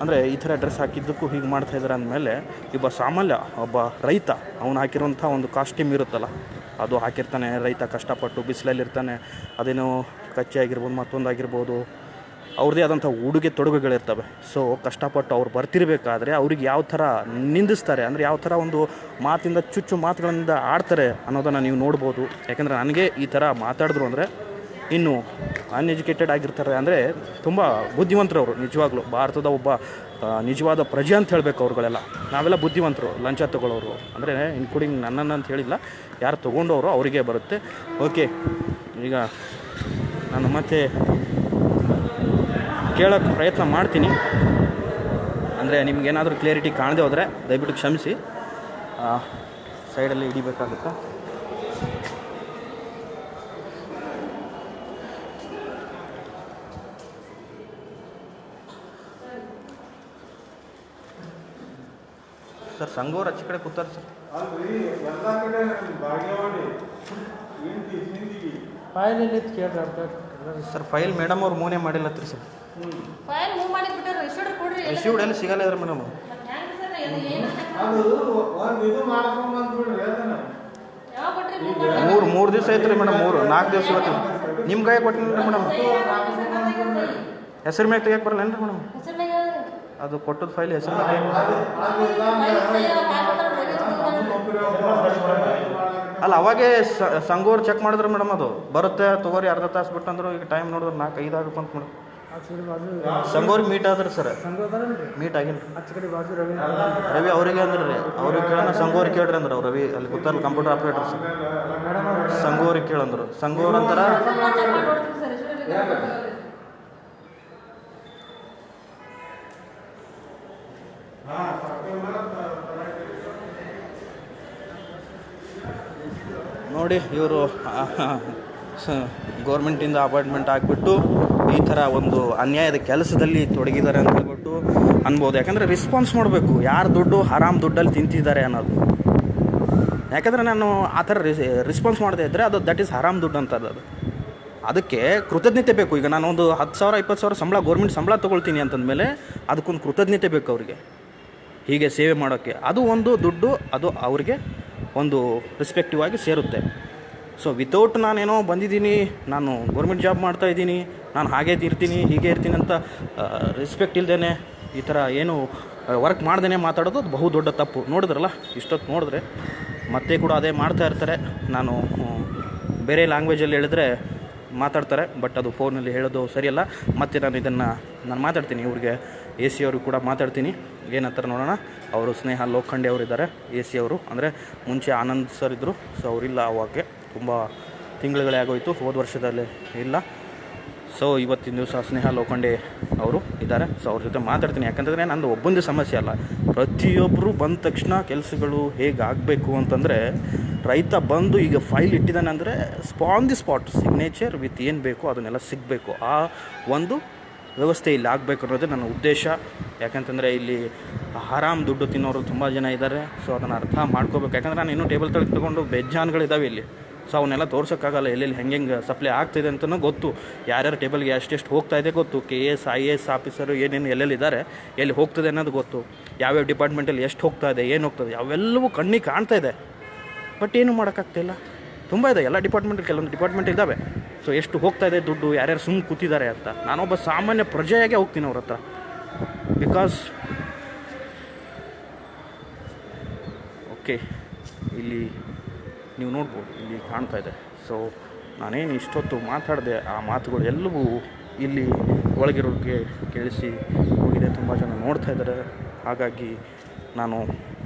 ಅಂದರೆ ಈ ಥರ ಡ್ರೆಸ್ ಹಾಕಿದ್ದಕ್ಕೂ ಹೀಗೆ ಮಾಡ್ತಾಯಿದ್ದಾರೆ ಅಂದಮೇಲೆ, ಒಬ್ಬ ಸಾಮಾನ್ಯ ಒಬ್ಬ ರೈತ ಅವನು ಹಾಕಿರೋಂಥ ಒಂದು ಕಾಸ್ಟ್ಯೂಮ್ ಇರುತ್ತಲ್ಲ, ಅದು ಹಾಕಿರ್ತಾನೆ ರೈತ ಕಷ್ಟಪಟ್ಟು ಬಿಸಿಲಲ್ಲಿರ್ತಾನೆ, ಅದೇನೋ ಕಚ್ಚೆ ಆಗಿರ್ಬೋದು ಮತ್ತೊಂದಾಗಿರ್ಬೋದು, ಅವ್ರದ್ದೇ ಆದಂಥ ಉಡುಗೆ ತೊಡುಗೆಗಳಿರ್ತವೆ. ಸೊ ಕಷ್ಟಪಟ್ಟು ಅವ್ರು ಬರ್ತಿರ್ಬೇಕಾದ್ರೆ ಅವ್ರಿಗೆ ಯಾವ ಥರ ನಿಂದಿಸ್ತಾರೆ, ಅಂದರೆ ಯಾವ ಥರ ಒಂದು ಮಾತಿಂದ ಚುಚ್ಚು ಮಾತುಗಳಿಂದ ಆಡ್ತಾರೆ ಅನ್ನೋದನ್ನು ನೀವು ನೋಡ್ಬೋದು. ಯಾಕೆಂದರೆ ನನಗೆ ಈ ಥರ ಮಾತಾಡಿದ್ರು ಅಂದರೆ ಇನ್ನು ಅನ್ಎಜುಕೇಟೆಡ್ ಆಗಿರ್ತಾರೆ, ಅಂದರೆ ತುಂಬ ಬುದ್ಧಿವಂತರು ಅವರು. ನಿಜವಾಗ್ಲೂ ಭಾರತದ ಒಬ್ಬ ನಿಜವಾದ ಪ್ರಜೆ ಅಂತ ಹೇಳಬೇಕು ಅವ್ರುಗಳೆಲ್ಲ. ನಾವೆಲ್ಲ ಬುದ್ಧಿವಂತರು, ಲಂಚ ತೊಗೊಳ್ಳೋರು, ಅಂದರೆ ಇನ್ಕ್ಲೂಡಿಂಗ್ ನನ್ನನ್ನು ಅಂತ ಹೇಳಿಲ್ಲ, ಯಾರು ತೊಗೊಂಡವರು ಅವರಿಗೆ ಬರುತ್ತೆ. ಓಕೆ, ಈಗ ನಾನು ಮತ್ತೆ ಕೇಳೋಕ್ಕೆ ಪ್ರಯತ್ನ ಮಾಡ್ತೀನಿ. ಅಂದರೆ ನಿಮ್ಗೇನಾದರೂ ಕ್ಲಿಯರಿಟಿ ಕಾಣದೆ ಹೋದರೆ ದಯವಿಟ್ಟು ಕ್ಷಮಿಸಿ, ಸೈಡಲ್ಲಿ ಹಿಡಿಬೇಕಾಗುತ್ತಾ. ಸರ್ ಸಂಗೋರ್ ಆಚೆ ಕಡೆ ಕೂತಾರೆ ಸರ್. ಸರ್ ಫೈಲ್ ಮೇಡಮ್ ಅವ್ರು ಮೂನೇ ಮಾಡಿಲ್ಲತ್ರಿ ಸರ್. ರಿಸೀವ್ಡ್ ಎಲ್ಲಿ ಸಿಗಲ್ಲ ಇದ್ರೆ ಮೇಡಮ್. ಮೂರು ದಿವಸ ಐತ್ರಿ ಮೇಡಮ್, 4 ದಿವಸ ಇವತ್ತು ನಿಮ್ಮ ಕೈ ಕೊಟ್ಟಿನಿ ಮೇಡಮ್. ಹೆಸರು ಮ್ಯಾಗ ತೆಗಿಯಕ್ಕೆ ಬರಲ್ಲ ಏನ್ರಿ ಮೇಡಮ್? ಅದು ಕೊಟ್ಟದ ಫೈಲ್ ಹೆಸರು ಅಲ್ಲ, ಅವಾಗೇ ಸಂಗೋರ್ ಚೆಕ್ ಮಾಡಿದ್ರೆ ಮೇಡಮ್ ಅದು ಬರುತ್ತೆ ತೊಗೋರಿ, ಅರ್ಧ ತಾಸು ಬಿಟ್ಟು ಅಂದರು. ಈಗ ಟೈಮ್ ನೋಡಿದ್ರೆ 4-5 ಆಗಬೇಕು ಅಂತ ಮೇಡಮ್. ಸಂಗೋರಿಗೆ ಮೀಟ್ ಆದ್ರೆ ಸರ್, ಮೀಟ್ ಆಗಿಲ್ಲ ರವಿ ಅವರಿಗೆ ಅಂದ್ರೆ ರೀ, ಅವ್ರಿಗೆ ಕೇಳೋಣ ಸಂಗೋರಿಗೆ ಕೇಳ್ರಿ ಅಂದ್ರೆ ಅವ್ರು ರವಿ ಅಲ್ಲಿ ಗೊತ್ತಲ್ಲ ಕಂಪ್ಯೂಟರ್ ಆಪ್ರೇಟರ್ ಸರ್. ಸಂಗೋರಿಗೆ ಕೇಳಂದ್ರು, ಸಂಗೋರ್ ಅಂತಾರ ನೋಡಿ. ಇವರು ಗೌರ್ಮೆಂಟಿಂದ ಅಪಾಯಿಂಟ್ಮೆಂಟ್ ಆಗಿಬಿಟ್ಟು ಈ ಥರ ಒಂದು ಅನ್ಯಾಯದ ಕೆಲಸದಲ್ಲಿ ತೊಡಗಿದ್ದಾರೆ ಅಂತ ಹೇಳ್ಬಿಟ್ಟು ಅನ್ಬೋದು. ಯಾಕಂದರೆ ರೆಸ್ಪಾನ್ಸ್ ಮಾಡಬೇಕು, ಯಾರು ದುಡ್ಡು ಹರಾಮ್ ದುಡ್ಡಲ್ಲಿ ತಿಂತಿದ್ದಾರೆ ಅನ್ನೋದು. ಯಾಕಂದರೆ ನಾನು ಆ ಥರ ರೆಸ್ಪಾನ್ಸ್ ಮಾಡದೇ ಇದ್ದರೆ ಅದು ದಟ್ ಈಸ್ ಹರಾಮ್ ದುಡ್ಡು ಅಂತ ಅದು. ಅದಕ್ಕೆ ಕೃತಜ್ಞತೆ ಬೇಕು. ಈಗ ನಾನು ಒಂದು 10,000 20,000 ಸಂಬಳ ಗೌರ್ಮೆಂಟ್ ಸಂಬಳ ತೊಗೊಳ್ತೀನಿ ಅಂತಂದಮೇಲೆ ಅದಕ್ಕೊಂದು ಕೃತಜ್ಞತೆ ಬೇಕು ಅವರಿಗೆ, ಹೀಗೆ ಸೇವೆ ಮಾಡೋಕ್ಕೆ. ಅದು ಒಂದು ದುಡ್ಡು, ಅದು ಅವರಿಗೆ ಒಂದು ರೆಸ್ಪೆಕ್ಟಿವ್ ಆಗಿ ಸೇರುತ್ತೆ. ಸೊ ವಿತೌಟ್ ನಾನೇನೋ ಬಂದಿದ್ದೀನಿ, ನಾನು ಗೌರ್ಮೆಂಟ್ ಜಾಬ್ ಮಾಡ್ತಾಯಿದ್ದೀನಿ, ನಾನು ಹಾಗೇ ಇರ್ತೀನಿ ಹೀಗೆ ಇರ್ತೀನಿ ಅಂತ ರೆಸ್ಪೆಕ್ಟ್ ಇಲ್ಲದೇ ಈ ಥರ ಏನು ವರ್ಕ್ ಮಾಡ್ದೇ ಮಾತಾಡೋದು ಅದು ಬಹು ದೊಡ್ಡ ತಪ್ಪು. ನೋಡಿದ್ರಲ್ಲ ಇಷ್ಟೊತ್ತು ನೋಡಿದ್ರೆ ಮತ್ತೆ ಕೂಡ ಅದೇ ಮಾಡ್ತಾ ಇರ್ತಾರೆ. ನಾನು ಬೇರೆ ಲ್ಯಾಂಗ್ವೇಜಲ್ಲಿ ಹೇಳಿದ್ರೆ ಮಾತಾಡ್ತಾರೆ, ಬಟ್ ಅದು ಫೋನಲ್ಲಿ ಹೇಳೋದು ಸರಿಯಲ್ಲ. ಮತ್ತು ನಾನು ಮಾತಾಡ್ತೀನಿ ಇವ್ರಿಗೆ, AC ಅವ್ರಿಗೆ ಕೂಡ ಮಾತಾಡ್ತೀನಿ. ಏನಂತಾರೆ ನೋಡೋಣ. ಅವರು ಸ್ನೇಹ ಲೋಖಂಡೆ ಅವರಿದ್ದಾರೆ, AC ಅವರು. ಅಂದರೆ ಮುಂಚೆ ಆನಂದ್ ಸರ್ ಇದ್ದರು, ಸೊ ಅವರಿಲ್ಲ ಅವಾಗೆ, ತುಂಬ ತಿಂಗಳುಗಳೇ ಆಗೋಯಿತು, ಹೋದ ವರ್ಷದಲ್ಲೇ ಇಲ್ಲ. ಸೊ ಇವತ್ತಿನ ದಿವಸ ಸ್ನೇಹ ಲೋಖಂಡೆ ಅವರು ಇದ್ದಾರೆ. ಸೊ ಅವ್ರ ಜೊತೆ ಮಾತಾಡ್ತೀನಿ. ಯಾಕಂತಂದರೆ ನಂದು ಒಬ್ಬಂದೇ ಸಮಸ್ಯೆ ಅಲ್ಲ, ಪ್ರತಿಯೊಬ್ಬರು ಬಂದ ತಕ್ಷಣ ಕೆಲಸಗಳು ಹೇಗೆ ಆಗಬೇಕು ಅಂತಂದರೆ, ರೈತ ಬಂದು ಈಗ ಫೈಲ್ ಇಟ್ಟಿದ್ದಾನೆ ಅಂದರೆ on the spot signature with ಏನು ಬೇಕೋ ಅದನ್ನೆಲ್ಲ ಸಿಗಬೇಕು. ಆ ಒಂದು ವ್ಯವಸ್ಥೆ ಇಲ್ಲಿ ಆಗಬೇಕು ಅನ್ನೋದೇ ನನ್ನ ಉದ್ದೇಶ. ಯಾಕಂತಂದರೆ ಇಲ್ಲಿ ಹರಾಮ್ ದುಡ್ಡು ತಿನ್ನೋರು ತುಂಬ ಜನ ಇದ್ದಾರೆ. ಸೊ ಅದನ್ನು ಅರ್ಥ ಮಾಡ್ಕೋಬೇಕು. ಯಾಕಂದರೆ ನಾನು ಇನ್ನೂ ಟೇಬಲ್ ತಗೊಂಡು ಬೇಜಾನ್ಗಳಿದ್ದಾವೆ ಇಲ್ಲಿ. ಸೊ ಅವನ್ನೆಲ್ಲ ತೋರ್ಸೋಕ್ಕಾಗಲ್ಲ, ಎಲ್ಲೆಲ್ಲಿ ಹೆಂಗೆ ಸಪ್ಲೈ ಆಗ್ತಾಯಿದೆ ಅಂತಲೂ ಗೊತ್ತು. ಯಾರ್ಯಾರು ಟೇಬಲ್ಗೆ ಎಷ್ಟೆಷ್ಟು ಹೋಗ್ತಾಯಿದೆ ಗೊತ್ತು. KS IAS ಆಫೀಸರು ಏನೇನು ಎಲ್ಲೆಲ್ಲಿದ್ದಾರೆ, ಎಲ್ಲಿ ಹೋಗ್ತದೆ ಅನ್ನೋದು ಗೊತ್ತು. ಯಾವ್ಯಾವ ಡಿಪಾರ್ಟ್ಮೆಂಟಲ್ಲಿ ಎಷ್ಟು ಹೋಗ್ತಾಯಿದೆ, ಏನು ಹೋಗ್ತದೆ, ಅವೆಲ್ಲವೂ ಕಣ್ಣಿಗೆ ಕಾಣ್ತಾ ಇದೆ. ಬಟ್ ಏನೂ ಮಾಡೋಕ್ಕಾಗ್ತಾಯಿಲ್ಲ. ತುಂಬ ಇದೆ, ಎಲ್ಲ ಡಿಪಾರ್ಟ್ಮೆಂಟಲ್ಲಿ ಕೆಲವೊಂದು ಡಿಪಾರ್ಟ್ಮೆಂಟ್ ಇದ್ದಾವೆ. ಸೊ ಎಷ್ಟು ಹೋಗ್ತಾಯಿದೆ ದುಡ್ಡು, ಯಾರ್ಯಾರು ಸುಮ್ಮನೆ ಕೂತಿದ್ದಾರೆ ಅಂತ. ನಾನೊಬ್ಬ ಸಾಮಾನ್ಯ ಪ್ರಜೆಯಾಗೆ ಹೋಗ್ತೀನಿ ಅವ್ರ ಹತ್ರ. ಬಿಕಾಸ್ ಓಕೆ, ಇಲ್ಲಿ ನೀವು ನೋಡ್ಬೋದು, ಇಲ್ಲಿ ಕಾಣ್ತಾ ಇದೆ. ಸೊ ನಾನೇನು ಇಷ್ಟೊತ್ತು ಮಾತಾಡಿದೆ, ಆ ಮಾತುಗಳು ಎಲ್ಲವೂ ಇಲ್ಲಿ ಒಳಗಿರೋರಿಗೆ ಕೇಳಿಸಿ ಹೋಗಿದೆ. ತುಂಬ ಜನ ನೋಡ್ತಾ ಇದ್ದಾರೆ. ಹಾಗಾಗಿ ನಾನು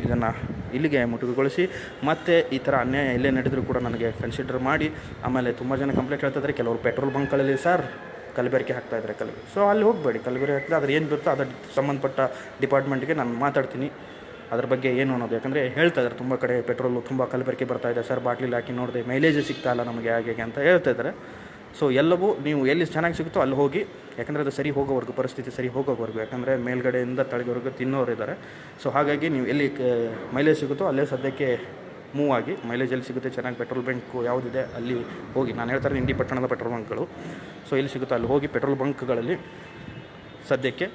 ಇದನ್ನು ಇಲ್ಲಿಗೆ ಮುಟುಕುಗೊಳಿಸಿ, ಮತ್ತು ಈ ಥರ ಅನ್ಯಾಯ ಎಲ್ಲೇ ನಡೆದರೂ ಕೂಡ ನನಗೆ ಕನ್ಸಿಡರ್ ಮಾಡಿ. ಆಮೇಲೆ ತುಂಬ ಜನ ಕಂಪ್ಲೇಂಟ್ ಹೇಳ್ತಾಯಿದ್ದಾರೆ, ಕೆಲವರು ಪೆಟ್ರೋಲ್ ಬಂಕ್ಗಳಲ್ಲಿ ಸರ್ ಕಲಬೆರಕೆ ಹಾಕ್ತಾಯಿದ್ದಾರೆ ಸೊ ಅಲ್ಲಿ ಹೋಗಬೇಡಿ. ಕಲಬೆರಕೆ ಹಾಕಿದ್ರೆ ಅದ್ರ ಏನು ಬರುತ್ತೋ ಅದರ ಸಂಬಂಧಪಟ್ಟ ಡಿಪಾರ್ಟ್ಮೆಂಟ್ಗೆ ನಾನು ಮಾತಾಡ್ತೀನಿ ಅದ್ರ ಬಗ್ಗೆ ಏನು ಅನ್ನೋದು. ಯಾಕಂದರೆ ಹೇಳ್ತಾಯಿದ್ದಾರೆ ತುಂಬ ಕಡೆ ಪೆಟ್ರೋಲು ತುಂಬ ಕಲಬೆರಕೆ ಬರ್ತಾಯಿದೆ ಸರ್, ಬಾಟ್ಲಿಲಿ ಹಾಕಿ ನೋಡಿದೆ ಮೈಲೇಜ್ ಸಿಗ್ತಾಯಿಲ್ಲ ನಮಗೆ ಹಾಗೆ ಅಂತ ಹೇಳ್ತಾಯಿದ್ದಾರೆ. ಸೊ ಎಲ್ಲವೂ ನೀವು ಎಲ್ಲಿ ಚೆನ್ನಾಗಿ ಸಿಗುತ್ತೋ ಅಲ್ಲಿ ಹೋಗಿ. ಯಾಕಂದರೆ ಅದು ಸರಿ ಹೋಗೋವರೆಗೂ, ಪರಿಸ್ಥಿತಿ ಸರಿ ಹೋಗೋವರೆಗೂ. ಯಾಕಂದರೆ ಮೇಲ್ಗಡೆಯಿಂದ ತಳಗವರೆಗೂ ತಿನ್ನೋರಿದ್ದಾರೆ. ಸೊ ಹಾಗಾಗಿ ನೀವು ಎಲ್ಲಿ ಮೈಲೇಜ್ ಸಿಗುತ್ತೋ ಅಲ್ಲೇ ಸದ್ಯಕ್ಕೆ ಮೂವ್ ಆಗಿ. ಮೈಲೇಜ್ ಎಲ್ಲಿ ಸಿಗುತ್ತೆ ಚೆನ್ನಾಗಿ, ಪೆಟ್ರೋಲ್ ಬಂಕ್ ಯಾವುದಿದೆ ಅಲ್ಲಿ ಹೋಗಿ. ನಾನು ಹೇಳ್ತಾರೆ ಇಂಡಿ ಪಟ್ಟಣದ ಪೆಟ್ರೋಲ್ ಬಂಕ್ಗಳು. ಸೊ ಎಲ್ಲಿ ಸಿಗುತ್ತೋ ಅಲ್ಲಿ ಹೋಗಿ ಪೆಟ್ರೋಲ್ ಬಂಕ್ಗಳಲ್ಲಿ ಸದ್ಯಕ್ಕೆ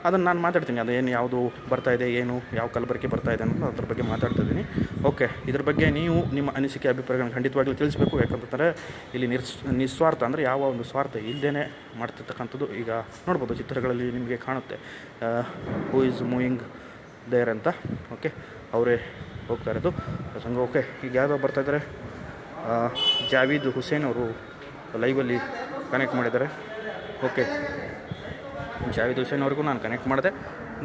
ಅದನ್ನು ನಾನು ಮಾತಾಡ್ತೀನಿ. ಅದು ಏನು ಯಾವುದು ಬರ್ತಾಯಿದೆ, ಏನು ಯಾವ ಕಲಬೆರಕೆ ಬರ್ತಾಯಿದೆ ಅನ್ನೋದು ಅದ್ರ ಬಗ್ಗೆ ಮಾತಾಡ್ತಿದ್ದೀನಿ. ಓಕೆ, ಇದ್ರ ಬಗ್ಗೆ ನೀವು ನಿಮ್ಮ ಅನಿಸಿಕೆ ಅಭಿಪ್ರಾಯಗಳನ್ನು ಖಂಡಿತವಾಗ್ಲೂ ತಿಳಿಸ್ಬೇಕು. ಯಾಕಂತಂದರೆ ಇಲ್ಲಿ ನಿಸ್ವಾರ್ಥ ಅಂದರೆ ಯಾವ ಒಂದು ಸ್ವಾರ್ಥ ಇಲ್ಲದೇ ಮಾಡ್ತಿರ್ತಕ್ಕಂಥದ್ದು. ಈಗ ನೋಡ್ಬೋದು ಚಿತ್ರಗಳಲ್ಲಿ ನಿಮಗೆ ಕಾಣುತ್ತೆ, ಹೂ ಈಸ್ ಮೂವಿಂಗ್ ದೇರ್ ಅಂತ. ಓಕೆ, ಅವರೇ ಹೋಗ್ತಾ ಇರೋದು ಸಂಘ. ಓಕೆ, ಈಗ ಯಾವ್ದು ಬರ್ತಾಯಿದ್ದಾರೆ, ಜಾವೀದ್ ಹುಸೇನ್ ಅವರು ಲೈವಲ್ಲಿ ಕನೆಕ್ಟ್ ಮಾಡಿದ್ದಾರೆ. ಓಕೆ, ಜಾವೀದ್ ಹುಸೇನ್ ಅವ್ರಿಗೂ ನಾನು ಕನೆಕ್ಟ್ ಮಾಡಿದೆ,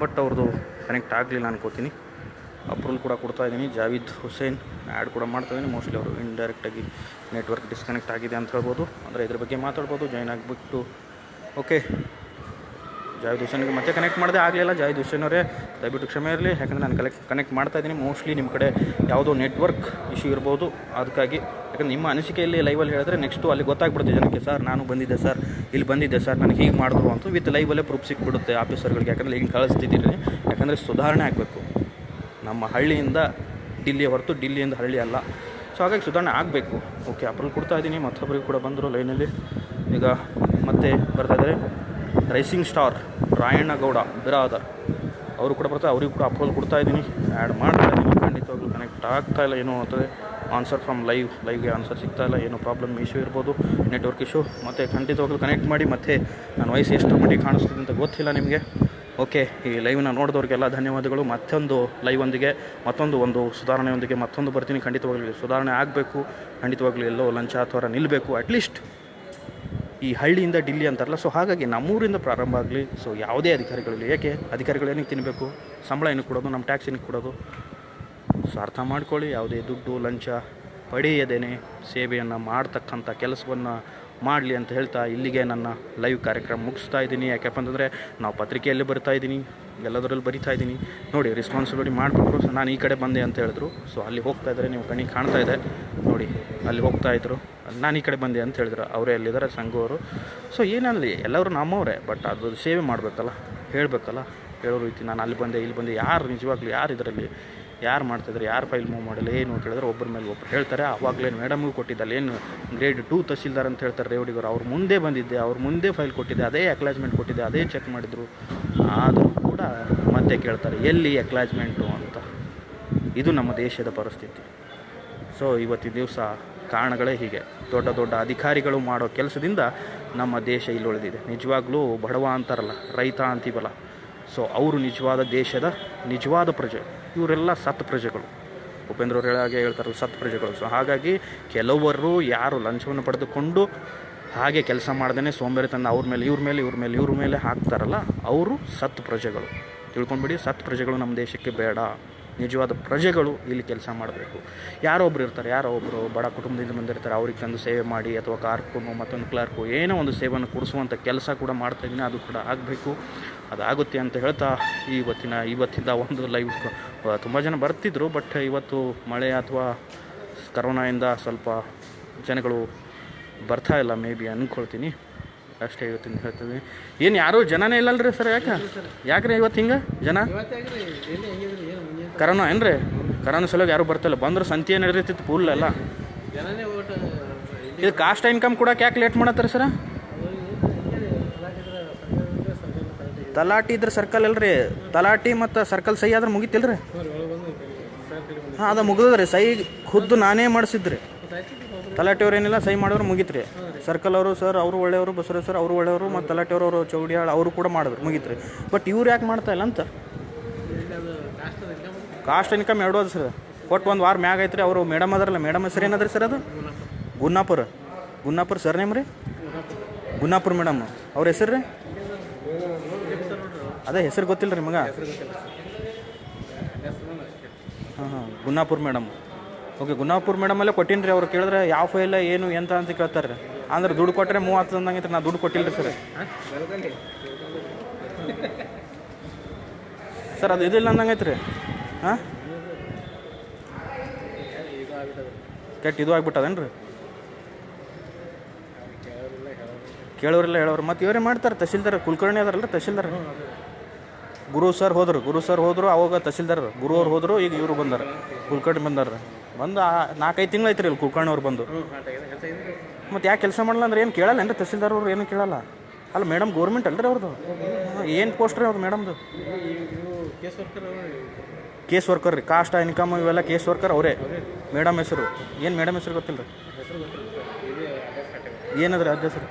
ಬಟ್ ಅವ್ರದ್ದು ಕನೆಕ್ಟ್ ಆಗಲಿಲ್ಲ ಅನ್ಕೋತೀನಿ. ಅಪ್ರೂವಲ್ ಕೂಡ ಕೊಡ್ತಾಯಿದ್ದೀನಿ. ಜಾವೀದ್ ಹುಸೇನ್ ಆ್ಯಡ್ ಕೂಡ ಮಾಡ್ತಾಯಿದ್ದೀನಿ. ಮೋಸ್ಟ್ಲಿ ಅವರು ಇಂಡೈರೆಕ್ಟಾಗಿ ನೆಟ್ವರ್ಕ್ ಡಿಸ್ಕನೆಕ್ಟ್ ಆಗಿದೆ ಅಂತ ಹೇಳ್ಬೋದು. ಅಂದರೆ ಇದ್ರ ಬಗ್ಗೆ ಮಾತಾಡ್ಬೋದು. ಜಾಯ್ನ್ ಆಗಿಬಿಟ್ಟು ಓಕೆ, ಜಾವೀದ್ ಹುಸೇನ್ಗೆ ಮತ್ತೆ ಕನೆಕ್ಟ್ ಮಾಡಿದೆ, ಆಗಲಿಲ್ಲ. ಜಾವೀದ್ ಹುಸೇನ್ ಅವರೇ ದಯವಿಟ್ಟು ಕ್ಷಮೆ ಇರಲಿ, ಯಾಕಂದರೆ ನಾನು ಕನೆಕ್ಟ್ ಮಾಡ್ತಾಯಿದ್ದೀನಿ. ಮೋಸ್ಟ್ಲಿ ನಿಮ್ಮ ಕಡೆ ಯಾವುದೋ ನೆಟ್ವರ್ಕ್ ಇಶ್ಯೂ ಇರ್ಬೋದು, ಅದಕ್ಕಾಗಿ. ಯಾಕಂದರೆ ನಿಮ್ಮ ಅನಿಸಿಕೆಯಲ್ಲಿ ಲೈವಲ್ಲಿ ಹೇಳಿದ್ರೆ ನೆಕ್ಸ್ಟು ಅಲ್ಲಿ ಗೊತ್ತಾಗ್ಬಿಡುತ್ತೆ ಜನಕ್ಕೆ, ಸರ್ ನಾನು ಬಂದಿದ್ದೆ ಸರ್, ಇಲ್ಲಿ ಬಂದಿದ್ದೆ ಸರ್, ನನಗೆ ಹೀಗೆ ಮಾಡಿದ್ರು ಅಂತ ವಿತ್ ಲೈವಲ್ಲೇ ಪ್ರೂಫ್ ಸಿಕ್ಬಿಡುತ್ತೆ ಆಫೀಸರ್ಗಳಿಗೆ. ಯಾಕಂದರೆ ಹಿಂಗೆ ಕಳಿಸ್ತಿದ್ದೀರಿ, ಯಾಕಂದರೆ ಸುಧಾರಣೆ ಆಗಬೇಕು. ನಮ್ಮ ಹಳ್ಳಿಯಿಂದ ಡಿಲ್ಲಿ ಹೊರತು ಡಿಲ್ಲಿಯಿಂದ ಹಳ್ಳಿ ಅಲ್ಲ. ಸೊ ಹಾಗಾಗಿ ಸುಧಾರಣೆ ಆಗಬೇಕು. ಓಕೆ, ಅಪ್ರೂವಲ್ ಕೊಡ್ತಾ ಇದ್ದೀನಿ. ಮತ್ತೊಬ್ಬರಿಗೆ ಕೂಡ ಬಂದರು ಲೈನಲ್ಲಿ. ಈಗ ಮತ್ತೆ ಬರ್ತಾಯಿದ್ದಾರೆ ರೈಸಿಂಗ್ ಸ್ಟಾರ್ ರಾಯಣ್ಣಗೌಡ ಬಿರಾದರ್ ಅವರು ಕೂಡ ಬರ್ತಾರೆ. ಅವ್ರಿಗೆ ಕೂಡ ಅಪ್ರೂವಲ್ ಕೊಡ್ತಾ ಇದ್ದೀನಿ, ಆ್ಯಡ್ ಮಾಡ್ತಾ ಇದ್ದೀನಿ. ಖಂಡಿತವಾಗ್ಲೂ ಕನೆಕ್ಟ್ ಆಗ್ತಾಯಿಲ್ಲ, ಏನೋ ಆಗ್ತದೆ. ಆನ್ಸರ್ ಫ್ರಮ್ ಲೈವ್ಗೆ ಆನ್ಸರ್ ಸಿಗ್ತಾಯಿಲ್ಲ, ಏನೋ ಪ್ರಾಬ್ಲಮ್ ಇಶ್ಯೂ ಇರ್ಬೋದು, ನೆಟ್ವರ್ಕ್ ಇಶ್ಯೂ. ಮತ್ತು ಖಂಡಿತವಾಗ್ಲೂ ಕನೆಕ್ಟ್ ಮಾಡಿ. ಮತ್ತು ನನ್ನ ವಯಸ್ಸು ಎಷ್ಟು ಮಟ್ಟಿಗೆ ಕಾಣಿಸ್ತದೆ ಅಂತ ಗೊತ್ತಿಲ್ಲ ನಿಮಗೆ. ಓಕೆ, ಈ ಲೈವ್ನ ನೋಡಿದವ್ರಿಗೆಲ್ಲ ಧನ್ಯವಾದಗಳು. ಮತ್ತೊಂದು ಲೈವೊಂದಿಗೆ, ಒಂದು ಸುಧಾರಣೆಯೊಂದಿಗೆ ಮತ್ತೊಂದು ಬರ್ತೀನಿ. ಖಂಡಿತವಾಗ್ಲೂ ಸುಧಾರಣೆ ಆಗಬೇಕು. ಖಂಡಿತವಾಗ್ಲೂ ಎಲ್ಲೋ ಲಂಚ ಅಥವಾ ನಿಲ್ಲಬೇಕು. ಅಟ್ಲೀಸ್ಟ್ ಈ ಹಳ್ಳಿಯಿಂದ ಡಿಲ್ಲಿ ಅಂತಾರಲ್ಲ, ಸೊ ಹಾಗಾಗಿ ನಮ್ಮೂರಿಂದ ಪ್ರಾರಂಭ ಆಗಲಿ. ಸೊ ಯಾವುದೇ ಅಧಿಕಾರಿಗಳಲ್ಲಿ, ಏಕೆ ಅಧಿಕಾರಿಗಳು ಏನಕ್ಕೆ ತಿನ್ನಬೇಕು, ಸಂಬಳ ಏನಕ್ಕೆ ಕೊಡೋದು, ನಮ್ಮ ಟ್ಯಾಕ್ಸ್ ಏನಕ್ಕೆ ಕೊಡೋದು? ಸೊ ಅರ್ಥ ಮಾಡ್ಕೊಳ್ಳಿ. ಯಾವುದೇ ದುಡ್ಡು ಲಂಚ ಪಡೆಯದೇನೆ ಸೇವೆಯನ್ನು ಮಾಡ್ತಕ್ಕಂಥ ಕೆಲಸವನ್ನು ಮಾಡಲಿ ಅಂತ ಹೇಳ್ತಾ ಇಲ್ಲಿಗೆ ನನ್ನ ಲೈವ್ ಕಾರ್ಯಕ್ರಮ ಮುಗಿಸ್ತಾ ಇದ್ದೀನಿ. ಯಾಕಪ್ಪ ಅಂತಂದರೆ ನಾವು ಪತ್ರಿಕೆಯಲ್ಲಿ ಬರ್ತಾ ಇದ್ದೀನಿ, ಎಲ್ಲದರಲ್ಲಿ ಬರಿತಾ ಇದ್ದೀನಿ. ನೋಡಿ, ರೆಸ್ಪಾನ್ಸಿಬಿಲಿಟಿ ಮಾಡಬೇಕು. ಸೊ ನಾನು ಈ ಕಡೆ ಬಂದೆ ಅಂತ ಹೇಳಿದ್ರು. ಸೊ ಅಲ್ಲಿ ಹೋಗ್ತಾ ಇದ್ದಾರೆ, ನೀವು ಕಣ್ಣಿಗೆ ಕಾಣ್ತಾ ಇದೆ ನೋಡಿ, ಅಲ್ಲಿ ಹೋಗ್ತಾಯಿದ್ರು. ನಾನು ಈ ಕಡೆ ಬಂದೆ ಅಂತ ಹೇಳಿದ್ರು, ಅವರೇ ಅಲ್ಲಿದ್ದಾರೆ ಸಂಘವರು. ಸೊ ಏನಲ್ಲಿ ಎಲ್ಲರೂ ನಮ್ಮವರೇ, ಬಟ್ ಅದು ಸೇವೆ ಮಾಡಬೇಕಲ್ಲ, ಹೇಳಬೇಕಲ್ಲ. ಹೇಳೋ ರೀತಿ ನಾನು ಅಲ್ಲಿ ಬಂದೆ ಇಲ್ಲಿ ಬಂದೆ, ಯಾರು ನಿಜವಾಗ್ಲೂ ಯಾರು ಇದರಲ್ಲಿ ಯಾರು ಮಾಡ್ತಾಯಿದ್ದಾರೆ, ಯಾರು ಫೈಲ್ ಮೂವ್ ಮಾಡಿಲ್ಲ ಏನು ಅಂತ ಹೇಳಿದ್ರೆ ಒಬ್ಬರ ಮೇಲೆ ಒಬ್ಬರು ಹೇಳ್ತಾರೆ. ಆವಾಗಲೇ ಮೇಡಮ್ಗೂ ಕೊಟ್ಟಿದ್ದಲ್ಲ, ಏನು ಗ್ರೇಡ್ 2 ತಹಸೀಲ್ದಾರ್ ಅಂತ ಹೇಳ್ತಾರೆ ರೇವಡಿಗರು, ಅವ್ರ ಮುಂದೆ ಬಂದಿದ್ದೆ, ಅವ್ರ ಮುಂದೆ ಫೈಲ್ ಕೊಟ್ಟಿದ್ದೆ, ಅದೇ ಅಕ್ಲಾಜ್ಮೆಂಟ್ ಕೊಟ್ಟಿದ್ದೆ, ಅದೇ ಚೆಕ್ ಮಾಡಿದರು. ಆದರೂ ಕೂಡ ಮತ್ತೆ ಕೇಳ್ತಾರೆ ಎಲ್ಲಿ ಅಕ್ಲಾಜ್ಮೆಂಟು ಅಂತ. ಇದು ನಮ್ಮ ದೇಶದ ಪರಿಸ್ಥಿತಿ. ಸೊ ಇವತ್ತಿನ ದಿವಸ ಕಾರಣಗಳೇ ಹೀಗೆ. ದೊಡ್ಡ ದೊಡ್ಡ ಅಧಿಕಾರಿಗಳು ಮಾಡೋ ಕೆಲಸದಿಂದ ನಮ್ಮ ದೇಶ ಇಲ್ಲಿ ಉಳಿದಿದೆ. ನಿಜವಾಗ್ಲೂ ಬಡವ ಅಂತಾರಲ್ಲ, ರೈತ ಅಂತೀವಲ್ಲ, ಸೊ ಅವರು ನಿಜವಾದ ದೇಶದ ನಿಜವಾದ ಪ್ರಜೆ. ಇವರೆಲ್ಲ ಸತ್ ಪ್ರಜೆಗಳು. ಉಪೇಂದ್ರ ಅವರು ಹಾಗೆ ಹೇಳ್ತಾರಲ್ಲ, ಸತ್ ಪ್ರಜೆಗಳು. ಸೊ ಹಾಗಾಗಿ ಕೆಲವರು ಯಾರು ಲಂಚವನ್ನು ಪಡೆದುಕೊಂಡು ಹಾಗೆ ಕೆಲಸ ಮಾಡ್ದೇ ಸೋಂಬೇರಿತನ ಇವ್ರ ಮೇಲೆ ಹಾಕ್ತಾರಲ್ಲ, ಅವರು ಸತ್ ಪ್ರಜೆಗಳು. ತಿಳ್ಕೊಂಡ್ಬಿಡಿ, ಸತ್ ಪ್ರಜೆಗಳು ನಮ್ಮ ದೇಶಕ್ಕೆ ಬೇಡ. ನಿಜವಾದ ಪ್ರಜೆಗಳು ಇಲ್ಲಿ ಕೆಲಸ ಮಾಡಬೇಕು. ಯಾರೋ ಒಬ್ರು ಇರ್ತಾರೆ, ಯಾರೋ ಒಬ್ಬರು ಬಡ ಕುಟುಂಬದಿಂದ ಬಂದಿರ್ತಾರೆ, ಅವ್ರಿಗೆ ತಂದು ಸೇವೆ ಮಾಡಿ, ಅಥವಾ ಕಾರ್ಕುನು ಮತ್ತೊಂದು ಕ್ಲಾರ್ಕು ಏನೋ ಒಂದು ಸೇವೆಯನ್ನು ಕೊಡಿಸುವಂಥ ಕೆಲಸ ಕೂಡ ಮಾಡ್ತಾಯಿದ್ದೀನಿ. ಅದು ಕೂಡ ಆಗಬೇಕು, ಅದಾಗುತ್ತೆ ಅಂತ ಹೇಳ್ತಾ ಇವತ್ತಿಂದ ಒಂದು ಲೈವ್ ತುಂಬ ಜನ ಬರ್ತಿದ್ರು. ಬಟ್ ಇವತ್ತು ಮಳೆ ಅಥವಾ ಕರೋನಾಯಿಂದ ಸ್ವಲ್ಪ ಜನಗಳು ಬರ್ತಾ ಇಲ್ಲ, ಮೇ ಬಿ ಅಂದ್ಕೊಳ್ತೀನಿ. ಅಷ್ಟೇ ಇವತ್ತಿನ ಹೇಳ್ತಿದ್ವಿ. ಏನು ಯಾರೂ ಜನನೇ ಇಲ್ಲಲ್ರಿ ಸರ್? ಯಾಕ್ರಿ ಇವತ್ತು ಹಿಂಗೆ ಜನ? ಕರೋನಾ ಏನ್ರಿ? ಕರೋನಾ ಸಲುವಾಗಿ ಯಾರೂ ಬರ್ತಾಯಿಲ್ಲ. ಬಂದ್ರೆ ಸಂತಿ ಏನು ಇರ್ತಿತ್ತು ಫುಲ್ ಎಲ್ಲ. ಇದು ಕಾಸ್ಟ್ ಇನ್ಕಮ್ ಕೊಡೋಕೆ ಯಾಕೆ ಲೇಟ್ ಮಾಡತ್ತಾರೆ ಸರ? ತಲಾಟಿ ಇದ್ರೆ ಸರ್ಕಲ್ ಅಲ್ರಿ, ತಲಾಟಿ ಮತ್ತು ಸರ್ಕಲ್ ಸಹಿ ಆದ್ರೆ ಮುಗಿತಿಲ್ರಿ? ಹಾಂ, ಅದು ಮುಗಿದ್ರಿ. ಸಹಿ ಖುದ್ದು ನಾನೇ ಮಾಡಿಸಿದ್ರಿ. ತಲಾಟಿಯವ್ರು ಏನಿಲ್ಲ, ಸಹಿ ಮಾಡಿದ್ರು ಮುಗಿತ್ರಿ. ಸರ್ಕಲ್ ಅವರು ಸರ್ ಅವರು ಒಳ್ಳೆಯವರು, ಬಸವರಾಜ್ ಸರ್ ಅವರು ಒಳ್ಳೆಯವರು, ಮತ್ತು ತಲಾಟಿಯವರು ಚೌಡಿಯಾಳ ಅವರು ಕೂಡ ಮಾಡಿದ್ರು, ಮುಗಿತ್ರಿ. ಬಟ್ ಇವ್ರು ಯಾಕೆ ಮಾಡ್ತಾಯಿಲ್ಲ ಅಂತ. ಕಾಸ್ಟ್ ಇನ್ಕಮ್ 2 ಅದ ಸರ್. ಕೊಟ್ಟು ಒಂದು ವಾರ ಮ್ಯಾಗ ಐತ್ರಿ. ಅವರು ಮೇಡಮ್ ಅದಾರಲ್ಲ, ಮೇಡಮ್ ಹೆಸರು ಏನದ್ರಿ ಸರ್? ಅದು ಗುನ್ನಾಪುರ ಸರ್ ನೇಮ್ ರೀ? ಗುನ್ನಾಪುರ ಮೇಡಮ್ ಅವ್ರ ಹೆಸರು ರೀ? ಅದೇ ಹೆಸರು ಗೊತ್ತಿಲ್ಲ ರೀ ಮಗ. ಹಾಂ, ಗುನ್ನಾಪುರ ಮೇಡಮ್. ಓಕೆ, ಗುನ್ನಾಪುರ ಮೇಡಮಲ್ಲೇ ಕೊಟ್ಟಿನಿ ರೀ. ಅವ್ರು ಕೇಳಿದ್ರೆ ಯಾವ ಫೈಲ ಏನು ಎಂತ ಅಂತ ಕೇಳ್ತಾರೆ ರೀ. ಅಂದ್ರೆ ದುಡ್ಡು ಕೊಟ್ಟರೆ 30 ಅಂದಂಗೈತೆ. ನಾ ದುಡ್ಡು ಕೊಟ್ಟಿಲ್ಲ ರೀ ಸರ್. ಅದು ಇದಿಲ್ಲ ಅಂದಂಗೈತೆ ರೀ. ಹಾಂ, ಕೆಟ್ಟ ಇದು ಆಗ್ಬಿಟ್ಟದೇನು ರೀ? ಕೇಳೋರಿಲ್ಲ ಹೇಳೋರು. ಮತ್ತು ಇವರೇ ಮಾಡ್ತಾರೆ. ತಹಸೀಲ್ದಾರ್ ಕುಲಕರ್ಣಿ ಅದಾರಲ್ಲ ತಹಸೀಲ್ದಾರ್. ಗುರು ಸರ್ ಹೋದರು. ಅವಾಗ ತಹಸೀಲ್ದಾರ್ ಗುರು ಅವ್ರು ಹೋದರು. ಈಗ ಇವರು ಬಂದಾರ, ಕುಲಕರ್ಣಿ ಬಂದಾರ. ಬಂದು 4-5 ತಿಂಗಳು ಐತ್ರಿ ಇಲ್ಲಿ ಕುಲಕರ್ಣಿ ಅವ್ರು ಬಂದು. ಮತ್ತು ಯಾಕೆ ಕೆಲಸ ಮಾಡಲ್ಲ ಅಂದ್ರೆ ಏನು ಕೇಳಲ್ಲ ಏನ್ರಿ? ತಹಸೀಲ್ದಾರ್ ಅವರು ಏನು ಕೇಳಲ್ಲ. ಅಲ್ಲ ಮೇಡಮ್ ಗೌರ್ಮೆಂಟ್ ಅಲ್ರಿ ಅವ್ರದ್ದು? ಏನು ಪೋಸ್ಟ್ ರೀ ಅವ್ರು ಮೇಡಮ್ದು? ಕೇಸ್ ವರ್ಕರ್ ರೀ. ಕಾಸ್ಟ್ ಇನ್ಕಮ್ ಇವೆಲ್ಲ ಕೇಸ್ ವರ್ಕರ್ ಅವರೇ. ಮೇಡಮ್ ಹೆಸರು ಏನು? ಮೇಡಮ್ ಹೆಸರು ಗೊತ್ತಿಲ್ಲ ರೀ. ಏನದ್ರಿ ಅದ ಹೆಸರು?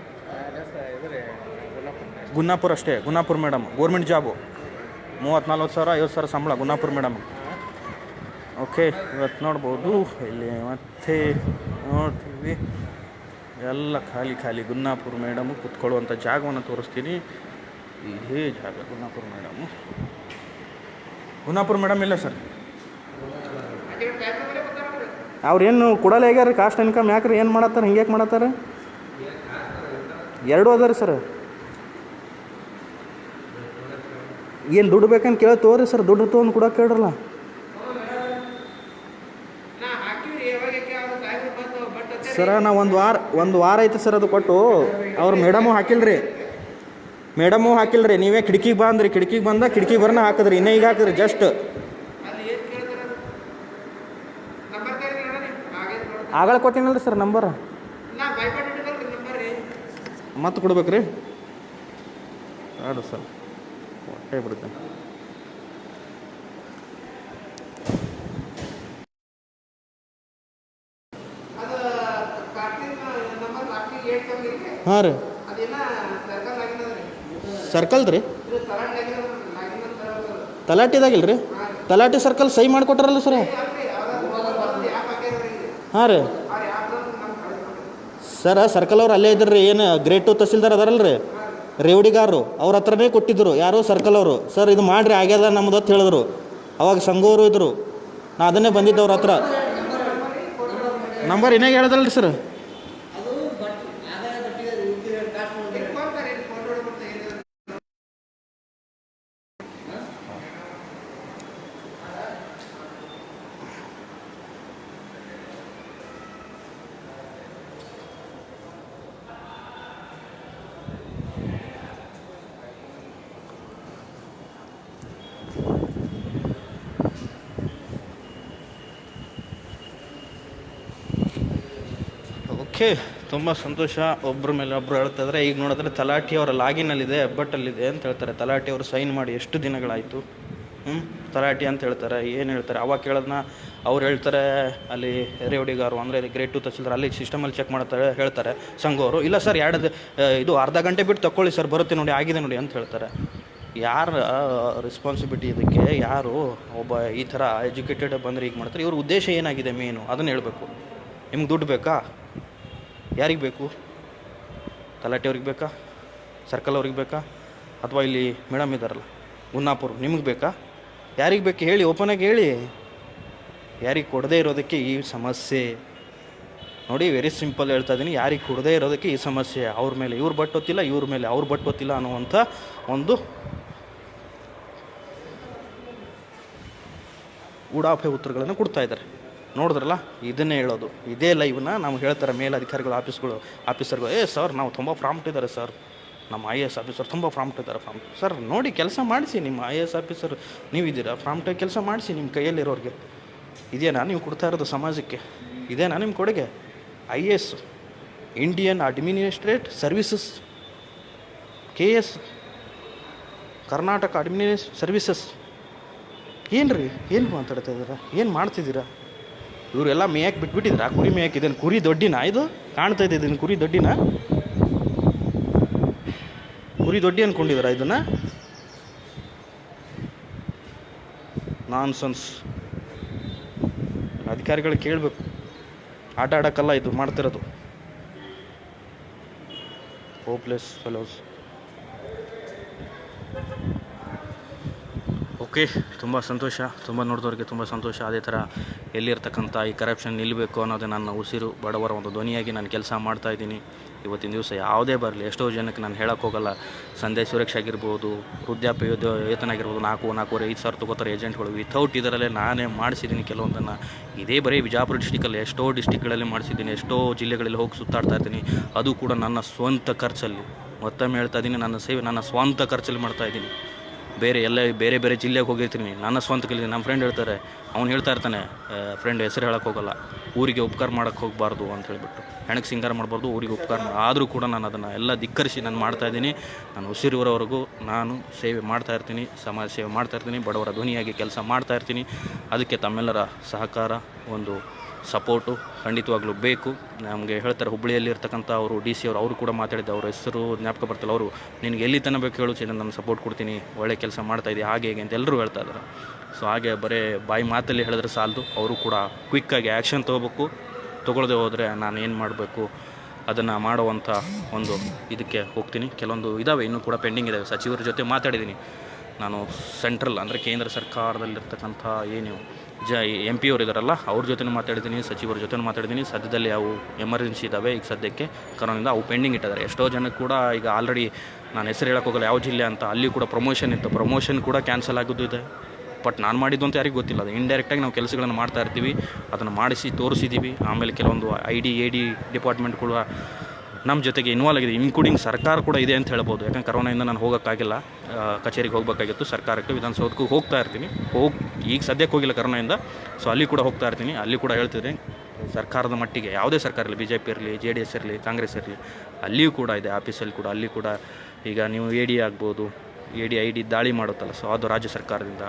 ಗುನ್ನಾಪುರ ಅಷ್ಟೇ. ಗುನ್ನಾಪುರ ಮೇಡಮ್ ಗೌರ್ಮೆಂಟ್ ಜಾಬು. 30-40 ಸಾವಿರ 50 ಸಾವಿರ ಸಂಬಳ ಗುನ್ನಾಪುರ ಮೇಡಮ್. ಓಕೆ, ಇವತ್ತು ನೋಡ್ಬೋದು ಇಲ್ಲಿ ಮತ್ತೆ ನೋಡ್ತೀವಿ ಎಲ್ಲ ಖಾಲಿ ಖಾಲಿ. ಗುನ್ನಾಪುರ ಮೇಡಮು ಕುತ್ಕೊಳ್ಳುವಂಥ ಜಾಗವನ್ನು ತೋರಿಸ್ತೀನಿ. ಇದೇ ಜಾಗ ಗುನ್ನಾಪುರ ಮೇಡಮು. ಗುನ್ನಾಪುರ ಮೇಡಮ್ ಇಲ್ಲ ಸರ್. ಅವ್ರೇನು ಕೊಡಲ್ಲ ಆಗ್ಯಾರ ರೀ ಕಾಸ್ಟ್ ಇನ್ಕಮ್. ಯಾಕ್ರಿ ಏನು ಮಾಡತ್ತಾರೆ? ಹಿಂಗೆ ಯಾಕೆ ಮಾಡತ್ತಾರೆ? 2 ಅದ ರೀ ಸರ್. ಏನು ದುಡ್ಡು ಬೇಕಂತ ಕೇಳಿ ತೋರಿ ಸರ್. ದುಡ್ಡು ತೊಗೊಂಡು ಕೊಡೋಕೆ ಕೇಳ್ರಲ್ಲ. ಸರ ನಾವು ಒಂದು ವಾರ ಐತೆ ಸರ್ ಅದು ಕೊಟ್ಟು. ಅವ್ರು ಮೇಡಮು ಹಾಕಿಲ್ರಿ. ನೀವೇ ಕಿಟಕಿಗೆ ಬಂದ್ರಿ. ಕಿಟಕಿಗೆ ಬಂದ ಕಿಟಕಿ ಬರನ ಹಾಕಿದ್ರಿ. ಇನ್ನೇ ಈಗ ಹಾಕಿದ್ರಿ ಜಸ್ಟ್. ಆಗಳ ಕೊಟ್ಟಿನಲ್ರಿ ಸರ್ ನಂಬರ್. ಮತ್ತೆ ಕೊಡ್ಬೇಕ್ರಿ? ಆಡು ಸರ್ ಹೊಟ್ಟೆ ಬಿಡ್ತೇನೆ. ಹಾಂ ರೀ. ಸರ್ಕಲ್ ರೀ? ತಲಾಟಿದಾಗಿಲ್ಲ ರೀ? ತಲಾಟಿ ಸರ್ಕಲ್ ಸಹಿ ಮಾಡಿಕೊಟ್ರಲ್ಲ ಸರ್. ಹಾಂ ರೀ ಸರ. ಸರ್ಕಲ್ ಅವ್ರು ಅಲ್ಲೇ ಇದ್ರಿ. ಏನು ಗ್ರೇಡ್ 2 ತಹಸೀಲ್ದಾರ್ ಅದಾರಲ್ಲ ರೀ, ರೇವಡಿಗಾರರು, ಅವ್ರ ಹತ್ರನೇ ಕೊಟ್ಟಿದ್ದರು. ಯಾರು? ಸರ್ಕಲ್ ಅವರು. ಸರ್ ಇದು ಮಾಡಿರಿ ಆಗ್ಯದ ನಮ್ಮದು ಅಂತ ಹೇಳಿದ್ರು. ಅವಾಗ ಸಂಘವರು ಇದ್ದರು. ನಾ ಅದನ್ನೇ ಬಂದಿದ್ದೆ ಅವ್ರ ಹತ್ರ. ನಂಬರ್ ಏನಾಗ ಹೇಳ್ದಲ್ಲ ರೀ ಸರ್. ಓಕೆ, ತುಂಬ ಸಂತೋಷ. ಒಬ್ಬರ ಮೇಲೆ ಒಬ್ಬರು ಹೇಳ್ತಾಯಿದ್ರೆ. ಈಗ ನೋಡಿದ್ರೆ ತಲಾಟಿ ಅವರ ಲಾಗಿನಲ್ಲಿದೆ, ಹೆಬ್ಬಟ್ಟಲ್ಲಿದೆ ಅಂತ ಹೇಳ್ತಾರೆ. ತಲಾಟಿ ಅವರು ಸೈನ್ ಮಾಡಿ ಎಷ್ಟು ದಿನಗಳಾಯಿತು? ತಲಾಟಿ ಅಂತ ಹೇಳ್ತಾರೆ. ಏನು ಹೇಳ್ತಾರೆ? ಅವಾಗ ಕೇಳೋದನ್ನ ಅವ್ರು ಹೇಳ್ತಾರೆ ಅಲ್ಲಿ ರೇವಡಿಗಾರು ಅಂದರೆ ಗ್ರೇಡ್ 2 ತಹಸೀಲ್ದಾರ್ ಅಲ್ಲಿ ಸಿಸ್ಟಮಲ್ಲಿ ಚೆಕ್ ಮಾಡ್ತಾರೆ. ಹೇಳ್ತಾರೆ ಸಂಘವರು, ಇಲ್ಲ ಸರ್ ಇದು ಅರ್ಧ ಗಂಟೆ ಬಿಟ್ಟು ತಗೊಳ್ಳಿ ಸರ್, ಬರುತ್ತೆ ನೋಡಿ, ಆಗಿದೆ ನೋಡಿ ಅಂತ ಹೇಳ್ತಾರೆ. ಯಾರ ರೆಸ್ಪಾನ್ಸಿಬಿಲಿಟಿ ಇದಕ್ಕೆ? ಯಾರು ಒಬ್ಬ ಈ ಥರ ಎಜುಕೇಟೆಡ್ ಬಂದರೆ ಈಗ ಮಾಡ್ತಾರೆ? ಇವ್ರ ಉದ್ದೇಶ ಏನಾಗಿದೆ ಮೇನು ಅದನ್ನು ಹೇಳಬೇಕು. ನಿಮ್ಗೆ ದುಡ್ಡು ಬೇಕಾ? ಯಾರಿಗೆ ಬೇಕು? ತಲಾಟಿ ಅವ್ರಿಗೆ ಬೇಕಾ? ಸರ್ಕಲ್ ಅವ್ರಿಗೆ ಬೇಕಾ? ಅಥವಾ ಇಲ್ಲಿ ಮೇಡಮ್ ಇದ್ದಾರಲ್ಲ ಗುನ್ನಾಪುರ, ನಿಮಗೆ ಬೇಕಾ? ಯಾರಿಗೆ ಬೇಕು ಹೇಳಿ, ಓಪನಾಗಿ ಹೇಳಿ. ಯಾರಿಗೆ ಕೊಡದೇ ಇರೋದಕ್ಕೆ ಈ ಸಮಸ್ಯೆ ನೋಡಿ. ವೆರಿ ಸಿಂಪಲ್ ಹೇಳ್ತಾ ಇದ್ದೀನಿ. ಯಾರಿಗೆ ಕೊಡದೇ ಇರೋದಕ್ಕೆ ಈ ಸಮಸ್ಯೆ. ಅವ್ರ ಮೇಲೆ ಇವ್ರು ಬಟ್ ಗೊತ್ತಿಲ್ಲ, ಇವ್ರ ಮೇಲೆ ಅವ್ರು ಬಟ್ ಗೊತ್ತಿಲ್ಲ ಅನ್ನುವಂಥ ಒಂದು ಉಡಾಫೆ ಉತ್ತರಗಳನ್ನು ಕೊಡ್ತಾ ಇದ್ದಾರೆ. ನೋಡಿದ್ರಲ್ಲ, ಇದನ್ನೇ ಹೇಳೋದು. ಇದೇ ಲೈವ್ನ ನಾವು ಹೇಳ್ತಾರೆ ಮೇಲಧಿಕಾರಿಗಳು, ಆಫೀಸರ್ಗಳು. ಸರ್ ನಾವು ತುಂಬ ಪ್ರಾಂಪ್ಟ್ ಇದ್ದಾರೆ ಸರ್, ನಮ್ಮ IAS ಆಫೀಸರ್ ತುಂಬ ಪ್ರಾಂಪ್ಟ್ ಇದ್ದಾರೆ. ಸರ್ ನೋಡಿ, ಕೆಲಸ ಮಾಡಿಸಿ. ನಿಮ್ಮ IAS ಆಫೀಸರ್ ನೀವಿದ್ದೀರಾ, ಪ್ರಾಂಪ್ಟಾಗಿ ಕೆಲಸ ಮಾಡಿಸಿ. ನಿಮ್ಮ ಕೈಯಲ್ಲಿರೋರಿಗೆ ಇದೇನಾ ನೀವು ಕೊಡ್ತಾ ಇರೋದು ಸಮಾಜಕ್ಕೆ? ಇದೇನಾ ನಿಮ್ಮ ಕೊಡುಗೆ? IAS Indian administrate services, KS Karnataka administrate services. ಏನು ರೀ, ಏನು ಮಾತಾಡ್ತಾ ಇದ್ದೀರಾ? ಏನು ಮಾಡ್ತಿದ್ದೀರಾ? ಇವರೆಲ್ಲ ಮೇಯಕ್ಕೆ ಬಿಟ್ಬಿಟ್ಟಿದ್ರಾ? ಕುರಿ ಮೇಯಕ್ಕೆ. ಇದನ್ನು ಕುರಿ ದೊಡ್ಡಿನ? ಇದು ಕಾಣ್ತಾ ಇದೆ, ಇದನ್ನು ಕುರಿ ದೊಡ್ಡಿನ? ಕುರಿ ದೊಡ್ಡಿ ಅಂದ್ಕೊಂಡಿದ್ದೀರಾ ಇದನ್ನು? ನಾನ್ಸೆನ್ಸ್. ಅಧಿಕಾರಿಗಳು ಕೇಳಬೇಕು. ಆಟ ಆಡೋಕ್ಕಲ್ಲ ಇದು ಮಾಡ್ತಿರೋದು. Hopeless fellows. ಓಕೆ, ತುಂಬ ಸಂತೋಷ. ತುಂಬ ನೋಡಿದವ್ರಿಗೆ ತುಂಬ ಸಂತೋಷ. ಅದೇ ಥರ ಎಲ್ಲಿರ್ತಕ್ಕಂಥ ಈ ಕರಪ್ಷನ್ ನಿಲ್ಲಬೇಕು ಅನ್ನೋದು ನನ್ನ ಉಸಿರು. ಬಡವರ ಒಂದು ಧ್ವನಿಯಾಗಿ ನಾನು ಕೆಲಸ ಮಾಡ್ತಾಯಿದ್ದೀನಿ. ಇವತ್ತಿನ ದಿವಸ ಯಾವುದೇ ಬರಲಿ, ಎಷ್ಟೋ ಜನಕ್ಕೆ ನಾನು ಹೇಳೋಕ್ಕೆ ಹೋಗಲ್ಲ. ಸಂದೇಶ ಸುರಕ್ಷೆ ಆಗಿರ್ಬೋದು, ವೃದ್ಧಾಪ್ಯ ವೇತನ ಆಗಿರ್ಬೋದು, 4-4.5 ಸಾವಿರ ತೊಗೋತಾರೆ ಏಜೆಂಟ್ಗಳು. ವಿತೌಟ್ ಇದರಲ್ಲೇ ನಾನೇ ಮಾಡಿಸಿದ್ದೀನಿ ಕೆಲವೊಂದನ್ನು. ಇದೇ ಬರೀ ವಿಜಯಪುರ ಡಿಸ್ಟಿಕಲ್ಲಿ ಎಷ್ಟೋ ಡಿಸ್ಟಿಕ್ಗಳಲ್ಲಿ ಮಾಡಿಸಿದ್ದೀನಿ. ಎಷ್ಟೋ ಜಿಲ್ಲೆಗಳಲ್ಲಿ ಹೋಗಿ ಸುತ್ತಾಡ್ತಾ ಇದ್ದೀನಿ. ಅದು ಕೂಡ ನನ್ನ ಸ್ವಂತ ಖರ್ಚಲ್ಲಿ. ಮತ್ತೊಮ್ಮೆ ಹೇಳ್ತಾ ಇದ್ದೀನಿ, ನನ್ನ ಸೇವೆ ನನ್ನ ಸ್ವಂತ ಖರ್ಚಲ್ಲಿ ಮಾಡ್ತಾಯಿದ್ದೀನಿ. ಬೇರೆ ಬೇರೆ ಜಿಲ್ಲೆಗೆ ಹೋಗಿರ್ತೀನಿ. ನನ್ನ ಸ್ವಂತ ಕಲಿ ನಮ್ಮ ಫ್ರೆಂಡ್ ಹೇಳ್ತಾರೆ, ಅವ್ನು ಹೇಳ್ತಾ ಇರ್ತಾನೆ, ಫ್ರೆಂಡ್ ಹೆಸರು ಹೇಳೋಕ್ಕೆ ಹೋಗಲ್ಲ, ಊರಿಗೆ ಉಪಕಾರ ಮಾಡೋಕ್ಕೆ ಹೋಗಬಾರ್ದು ಅಂತ ಹೇಳಿಬಿಟ್ಟು, ಹೆಣಕ್ಕೆ ಸಿಂಗಾರ ಮಾಡಬಾರ್ದು, ಊರಿಗೆ ಉಪಕಾರ ಆದರೂ ಕೂಡ ನಾನು ಅದನ್ನು ಎಲ್ಲ ಧಿಕ್ಕರಿಸಿ ನಾನು ಮಾಡ್ತಾಯಿದ್ದೀನಿ. ನಾನು ಉಸಿರಿರೋವರೆಗೂ ನಾನು ಸೇವೆ ಮಾಡ್ತಾಯಿರ್ತೀನಿ, ಸಮಾಜ ಸೇವೆ ಮಾಡ್ತಾಯಿರ್ತೀನಿ, ಬಡವರ ಧ್ವನಿಯಾಗಿ ಕೆಲಸ ಮಾಡ್ತಾಯಿರ್ತೀನಿ. ಅದಕ್ಕೆ ತಮ್ಮೆಲ್ಲರ ಸಹಕಾರ, ಒಂದು ಸಪೋರ್ಟು ಖಂಡಿತವಾಗ್ಲೂ ಬೇಕು. ನಮಗೆ ಹೇಳ್ತಾರೆ, ಹುಬ್ಬಳ್ಳಿಯಲ್ಲಿರ್ತಕ್ಕಂಥ ಅವರು DC ಅವರು ಕೂಡ ಮಾತಾಡಿದ್ದೆ, ಅವ್ರ ಹೆಸರು ಜ್ಞಾಪಕ ಬರ್ತಿಲ್ಲ. ಅವರು ನಿನಗೆ ಎಲ್ಲಿ ತನಕ ಬೇಕು ಹೇಳು ಚಿನ್ನ, ನಾನು ಸಪೋರ್ಟ್ ಕೊಡ್ತೀನಿ, ಒಳ್ಳೆ ಕೆಲಸ ಮಾಡ್ತಾಯಿದ್ದೆ ಹಾಗೆ ಹೇಗೆ ಅಂತ ಎಲ್ಲರೂ ಹೇಳ್ತಾ ಇದ್ದಾರೆ. ಸೊ ಹಾಗೆ ಬರೀ ಬಾಯಿ ಮಾತಲ್ಲಿ ಹೇಳಿದ್ರೆ ಸಾಲದು, ಅವರು ಕೂಡ ಕ್ವಿಕ್ಕಾಗಿ ಆ್ಯಕ್ಷನ್ ತೊಗೊಳ್ಳದೆ ಹೋದರೆ ನಾನು ಏನು ಮಾಡಬೇಕು ಅದನ್ನು ಮಾಡುವಂಥ ಒಂದು ಇದಕ್ಕೆ ಹೋಗ್ತೀನಿ. ಕೆಲವೊಂದು ಇದ್ದಾವೆ, ಇನ್ನೂ ಕೂಡ ಪೆಂಡಿಂಗ್ ಇದ್ದಾವೆ. ಸಚಿವರ ಜೊತೆ ಮಾತಾಡಿದ್ದೀನಿ ನಾನು, ಸೆಂಟ್ರಲ್ ಅಂದರೆ ಕೇಂದ್ರ ಸರ್ಕಾರದಲ್ಲಿರ್ತಕ್ಕಂಥ ಏನು MP ಅವರು ಇದ್ದಾರಲ್ಲ, ಅವ್ರ ಜೊತೆ ಮಾತಾಡಿದ್ದೀನಿ, ಸಚಿವರ ಜೊತೆ ಮಾತಾಡಿದ್ದೀನಿ. ಸದ್ಯದಲ್ಲಿ ಅವು ಎಮರ್ಜೆನ್ಸಿ ಇದ್ದಾವೆ ಈಗ ಸದ್ಯಕ್ಕೆ ಕರೋನಿಂದ, ಅವು ಪೆಂಡಿಂಗ್ ಇಟ್ಟಿದ್ದಾರೆ. ಎಷ್ಟೋ ಜನಕ್ಕೆ ಕೂಡ ಈಗ ಆಲ್ರೆಡಿ ನಾನು ಹೆಸರು ಹೇಳೋಕ್ಕೋಗಲ್ಲ ಯಾವ ಜಿಲ್ಲೆ ಅಂತ, ಅಲ್ಲಿ ಕೂಡ ಪ್ರಮೋಷನ್ ಇತ್ತು, ಪ್ರಮೋಷನ್ ಕೂಡ ಕ್ಯಾನ್ಸಲ್ ಆಗೋದು ಇದೆ. ಬಟ್ ನಾನು ಮಾಡಿದ್ದು ಅಂತ ಯಾರಿಗೂ ಗೊತ್ತಿಲ್ಲ. ಅದು ಇಂಡೈರೆಕ್ಟಾಗಿ ನಾವು ಕೆಲಸಗಳನ್ನು ಮಾಡ್ತಾ ಇರ್ತೀವಿ, ಅದನ್ನು ಮಾಡಿಸಿ ತೋರಿಸಿದ್ದೀವಿ. ಆಮೇಲೆ ಕೆಲವೊಂದು AD ಡಿಪಾರ್ಟ್ಮೆಂಟ್ ಕೂಡ ನಮ್ಮ ಜೊತೆಗೆ ಇನ್ವಾಲ್ವ್ ಆಗಿದೆ, ಇನ್ಕ್ಲೂಡಿಂಗ್ ಸರ್ಕಾರ ಕೂಡ ಇದೆ ಅಂತ ಹೇಳ್ಬೋದು. ಯಾಕಂದ್ರೆ ಕರೋನಾಯಿಂದ ನಾನು ಹೋಗೋಕ್ಕಾಗಿಲ್ಲ, ಕಚೇರಿಗೆ ಹೋಗಬೇಕಾಗಿತ್ತು, ಸರ್ಕಾರಕ್ಕೆ ವಿಧಾನಸೌಧಕ್ಕೂ ಹೋಗ್ತಾ ಇರ್ತೀನಿ. ಈಗ ಸದ್ಯಕ್ಕೆ ಹೋಗಿಲ್ಲ ಕರೋನಾಯಿಂದ, ಸೊ ಅಲ್ಲಿ ಕೂಡ ಹೋಗ್ತಾ ಇರ್ತೀನಿ. ಅಲ್ಲಿ ಕೂಡ ಹೇಳ್ತಿದ್ದೀನಿ, ಸರ್ಕಾರದ ಮಟ್ಟಿಗೆ ಯಾವುದೇ ಸರ್ಕಾರ ಇರಲಿ, BJP ಇರಲಿ, JDS ಇರಲಿ, ಕಾಂಗ್ರೆಸ್ ಇರಲಿ, ಅಲ್ಲಿಯೂ ಕೂಡ ಇದೆ ಆಫೀಸಲ್ಲಿ ಕೂಡ. ಅಲ್ಲಿ ಕೂಡ ಈಗ ನೀವು AD ಆಗ್ಬೋದು, AD ದಾಳಿ ಮಾಡುತ್ತಲ್ಲ, ಸೊ ಅದು ರಾಜ್ಯ ಸರ್ಕಾರದಿಂದ,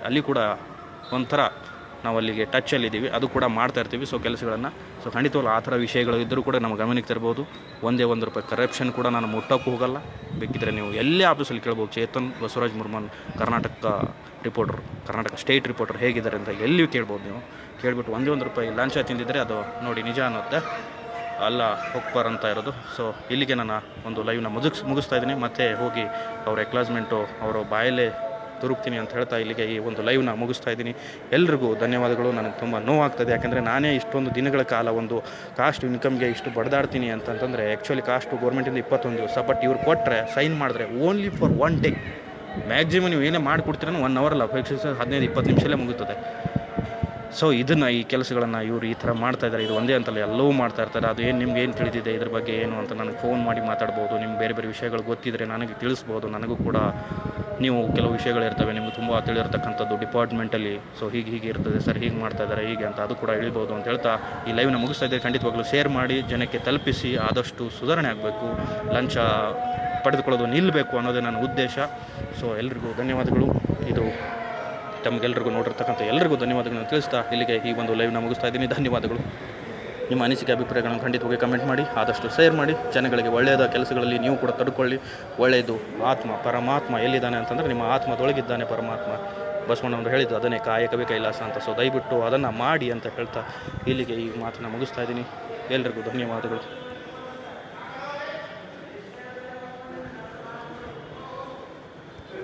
ಅಲ್ಲಿ ಕೂಡ ಒಂಥರ ನಾವು ಅಲ್ಲಿಗೆ ಟಚ್ಚಲ್ಲಿದ್ದೀವಿ, ಅದು ಕೂಡ ಮಾಡ್ತಾ ಇರ್ತೀವಿ. ಸೊ ಕೆಲಸಗಳನ್ನು, ಸೊ ಖಂಡಿತವಾಗ್ಲೂ ಆ ಥರ ವಿಷಯಗಳು ಇದ್ದರೂ ಕೂಡ ನಮ್ಮ ಗಮನಕ್ಕೆ ತರ್ಬೋದು. ಒಂದೇ ₹1 ಕರಪ್ಷನ್ ಕೂಡ ನಾನು ಮುಟ್ಟೋಕ್ಕೂ ಹೋಗಲ್ಲ. ಬೇಕಿದ್ದರೆ ನೀವು ಎಲ್ಲೇ ಆಫೀಸಲ್ಲಿ ಕೇಳ್ಬೋದು, Chetan Basavaraj Murman Karnataka reporter, Karnataka state reporter ಹೇಗಿದ್ದಾರೆ ಅಂತ ಎಲ್ಲಿಯೂ ಕೇಳ್ಬೋದು. ನೀವು ಕೇಳಿಬಿಟ್ಟು ₹1 ಲಂಚ ತಿಂದಿದ್ದರೆ ಅದು ನೋಡಿ ನಿಜ ಅನ್ನುತ್ತೆ, ಅಲ್ಲ ಹೋಗ್ಬಾರ ಅಂತ ಇರೋದು. ಸೊ ಇಲ್ಲಿಗೆ ನನ್ನ ಒಂದು ಲೈವ್ನ ಮುಗಿಸ್ತಾ ಇದ್ದೀನಿ. ಮತ್ತೆ ಹೋಗಿ ಅವ್ರ ಎಕ್ಲಾಜ್ಮೆಂಟು ಅವರ ಬಾಯಲ್ಲೇ ತುರುಕ್ತೀನಿ ಅಂತ ಹೇಳ್ತಾ ಇಲ್ಲಿಗೆ ಈ ಒಂದು ಲೈವ್ನ ಮುಗಿಸ್ತಾ ಇದ್ದೀನಿ. ಎಲ್ರಿಗೂ ಧನ್ಯವಾದಗಳು. ನನಗೆ ತುಂಬ ನೋವಾಗ್ತದೆ, ಯಾಕೆಂದರೆ ನಾನೇ ಇಷ್ಟೊಂದು ದಿನಗಳ ಕಾಲ ಒಂದು ಕಾಸ್ಟ್ ಇನ್ಕಮ್ಗೆ ಇಷ್ಟು ಬಡ್ದಾಡ್ತೀನಿ ಅಂತಂತಂದರೆ, ಆ್ಯಕ್ಚುಲಿ ಕಾಸ್ಟು ಗೌರ್ಮೆಂಟಿಂದ 21 ದಿವಸ, ಬಟ್ ಇವ್ರು ಕೊಟ್ಟರೆ ಸೈನ್ ಮಾಡಿದ್ರೆ ಓನ್ಲಿ ಫಾರ್ 1 ಡೇ, ಮ್ಯಾಕ್ಸಿಮಮ್ ನೀವು ಏನೇ ಮಾಡಿಕೊಡ್ತೀರ 1 ಅವರ್ ಅಲ್ಲ, 15-20 ನಿಮಿಷಲ್ಲೇ ಮುಗುತ್ತದೆ. ಸೊ ಇದನ್ನು, ಈ ಕೆಲಸಗಳನ್ನು ಇವರು ಈ ಥರ ಮಾಡ್ತಾಯಿದ್ದಾರೆ. ಇದು ಒಂದೇ ಅಂತಲ್ಲ, ಎಲ್ಲವೂ ಮಾಡ್ತಾ ಇರ್ತಾರೆ. ಅದು ಏನು ನಿಮ್ಗೆ ಏನು ತಿಳಿದಿದೆ ಇದ್ರ ಬಗ್ಗೆ ಏನು ಅಂತ ನನಗೆ ಫೋನ್ ಮಾಡಿ ಮಾತಾಡ್ಬೋದು. ನಿಮ್ಗೆ ಬೇರೆ ಬೇರೆ ವಿಷಯಗಳು ಗೊತ್ತಿದ್ದರೆ ನನಗೆ ತಿಳಿಸ್ಬೋದು. ನನಗೂ ಕೂಡ ನೀವು ಕೆಲವು ವಿಷಯಗಳಿರ್ತವೆ ನಿಮ್ಗೆ ತುಂಬ ತಿಳಿದಿರ್ತಕ್ಕಂಥದ್ದು ಡಿಪಾರ್ಟ್ಮೆಂಟಲ್ಲಿ, ಸೊ ಹೀಗೆ ಇರ್ತದೆ ಸರ್, ಹೀಗೆ ಮಾಡ್ತಾ ಇದ್ದಾರೆ ಹೀಗೆ ಅಂತ, ಅದು ಕೂಡ ಹೇಳ್ಬೋದು ಅಂತ ಹೇಳ್ತಾ ಈ ಲೈವ್ನ ಮುಗಿಸ್ತಾ ಇದ್ದರೆ, ಖಂಡಿತವಾಗ್ಲೂ ಶೇರ್ ಮಾಡಿ, ಜನಕ್ಕೆ ತಲುಪಿಸಿ, ಆದಷ್ಟು ಸುಧಾರಣೆ ಆಗಬೇಕು, ಲಂಚ ಪಡೆದುಕೊಳ್ಳೋದು ನಿಲ್ಲಬೇಕು ಅನ್ನೋದೇ ನನ್ನ ಉದ್ದೇಶ. ಸೊ ಎಲ್ರಿಗೂ ಧನ್ಯವಾದಗಳು. ಇದು ತಮಗೆಲ್ಲರಿಗೂ ನೋಡಿರ್ತಕ್ಕಂಥ ಎಲ್ಲರಿಗೂ ಧನ್ಯವಾದಗಳನ್ನು ತಿಳಿಸ್ತಾ ಇಲ್ಲಿಗೆ ಈ ಒಂದು ಲೈವ್ನ ಮುಗಿಸ್ತಾ ಇದ್ದೀನಿ. ಧನ್ಯವಾದಗಳು. ನಿಮ್ಮ ಅನಿಸಿಕೆ ಅಭಿಪ್ರಾಯಗಳನ್ನು ಖಂಡಿತವಾಗಿ ಕಮೆಂಟ್ ಮಾಡಿ, ಆದಷ್ಟು ಶೇರ್ ಮಾಡಿ, ಜನಗಳಿಗೆ ಒಳ್ಳೆಯದ ಕೆಲಸಗಳಲ್ಲಿ ನೀವು ಕೂಡ ತಡ್ಕೊಳ್ಳಿ. ಒಳ್ಳೆಯದು ಪರಮಾತ್ಮ ಎಲ್ಲಿದ್ದಾನೆ ಅಂತಂದರೆ ನಿಮ್ಮ ಆತ್ಮದೊಳಗಿದ್ದಾನೆ ಪರಮಾತ್ಮ. ಬಸವಣ್ಣವರು ಹೇಳಿದ್ದು ಅದನ್ನೇ, ಕಾಯಕವೇ ಕೈಲಾಸ ಅಂತ. ಸೊ ದಯವಿಟ್ಟು ಅದನ್ನು ಮಾಡಿ ಅಂತ ಹೇಳ್ತಾ ಇಲ್ಲಿಗೆ ಈ ಮಾತನ್ನು ಮುಗಿಸ್ತಾ ಇದ್ದೀನಿ. ಎಲ್ಲರಿಗೂ ಧನ್ಯವಾದಗಳು.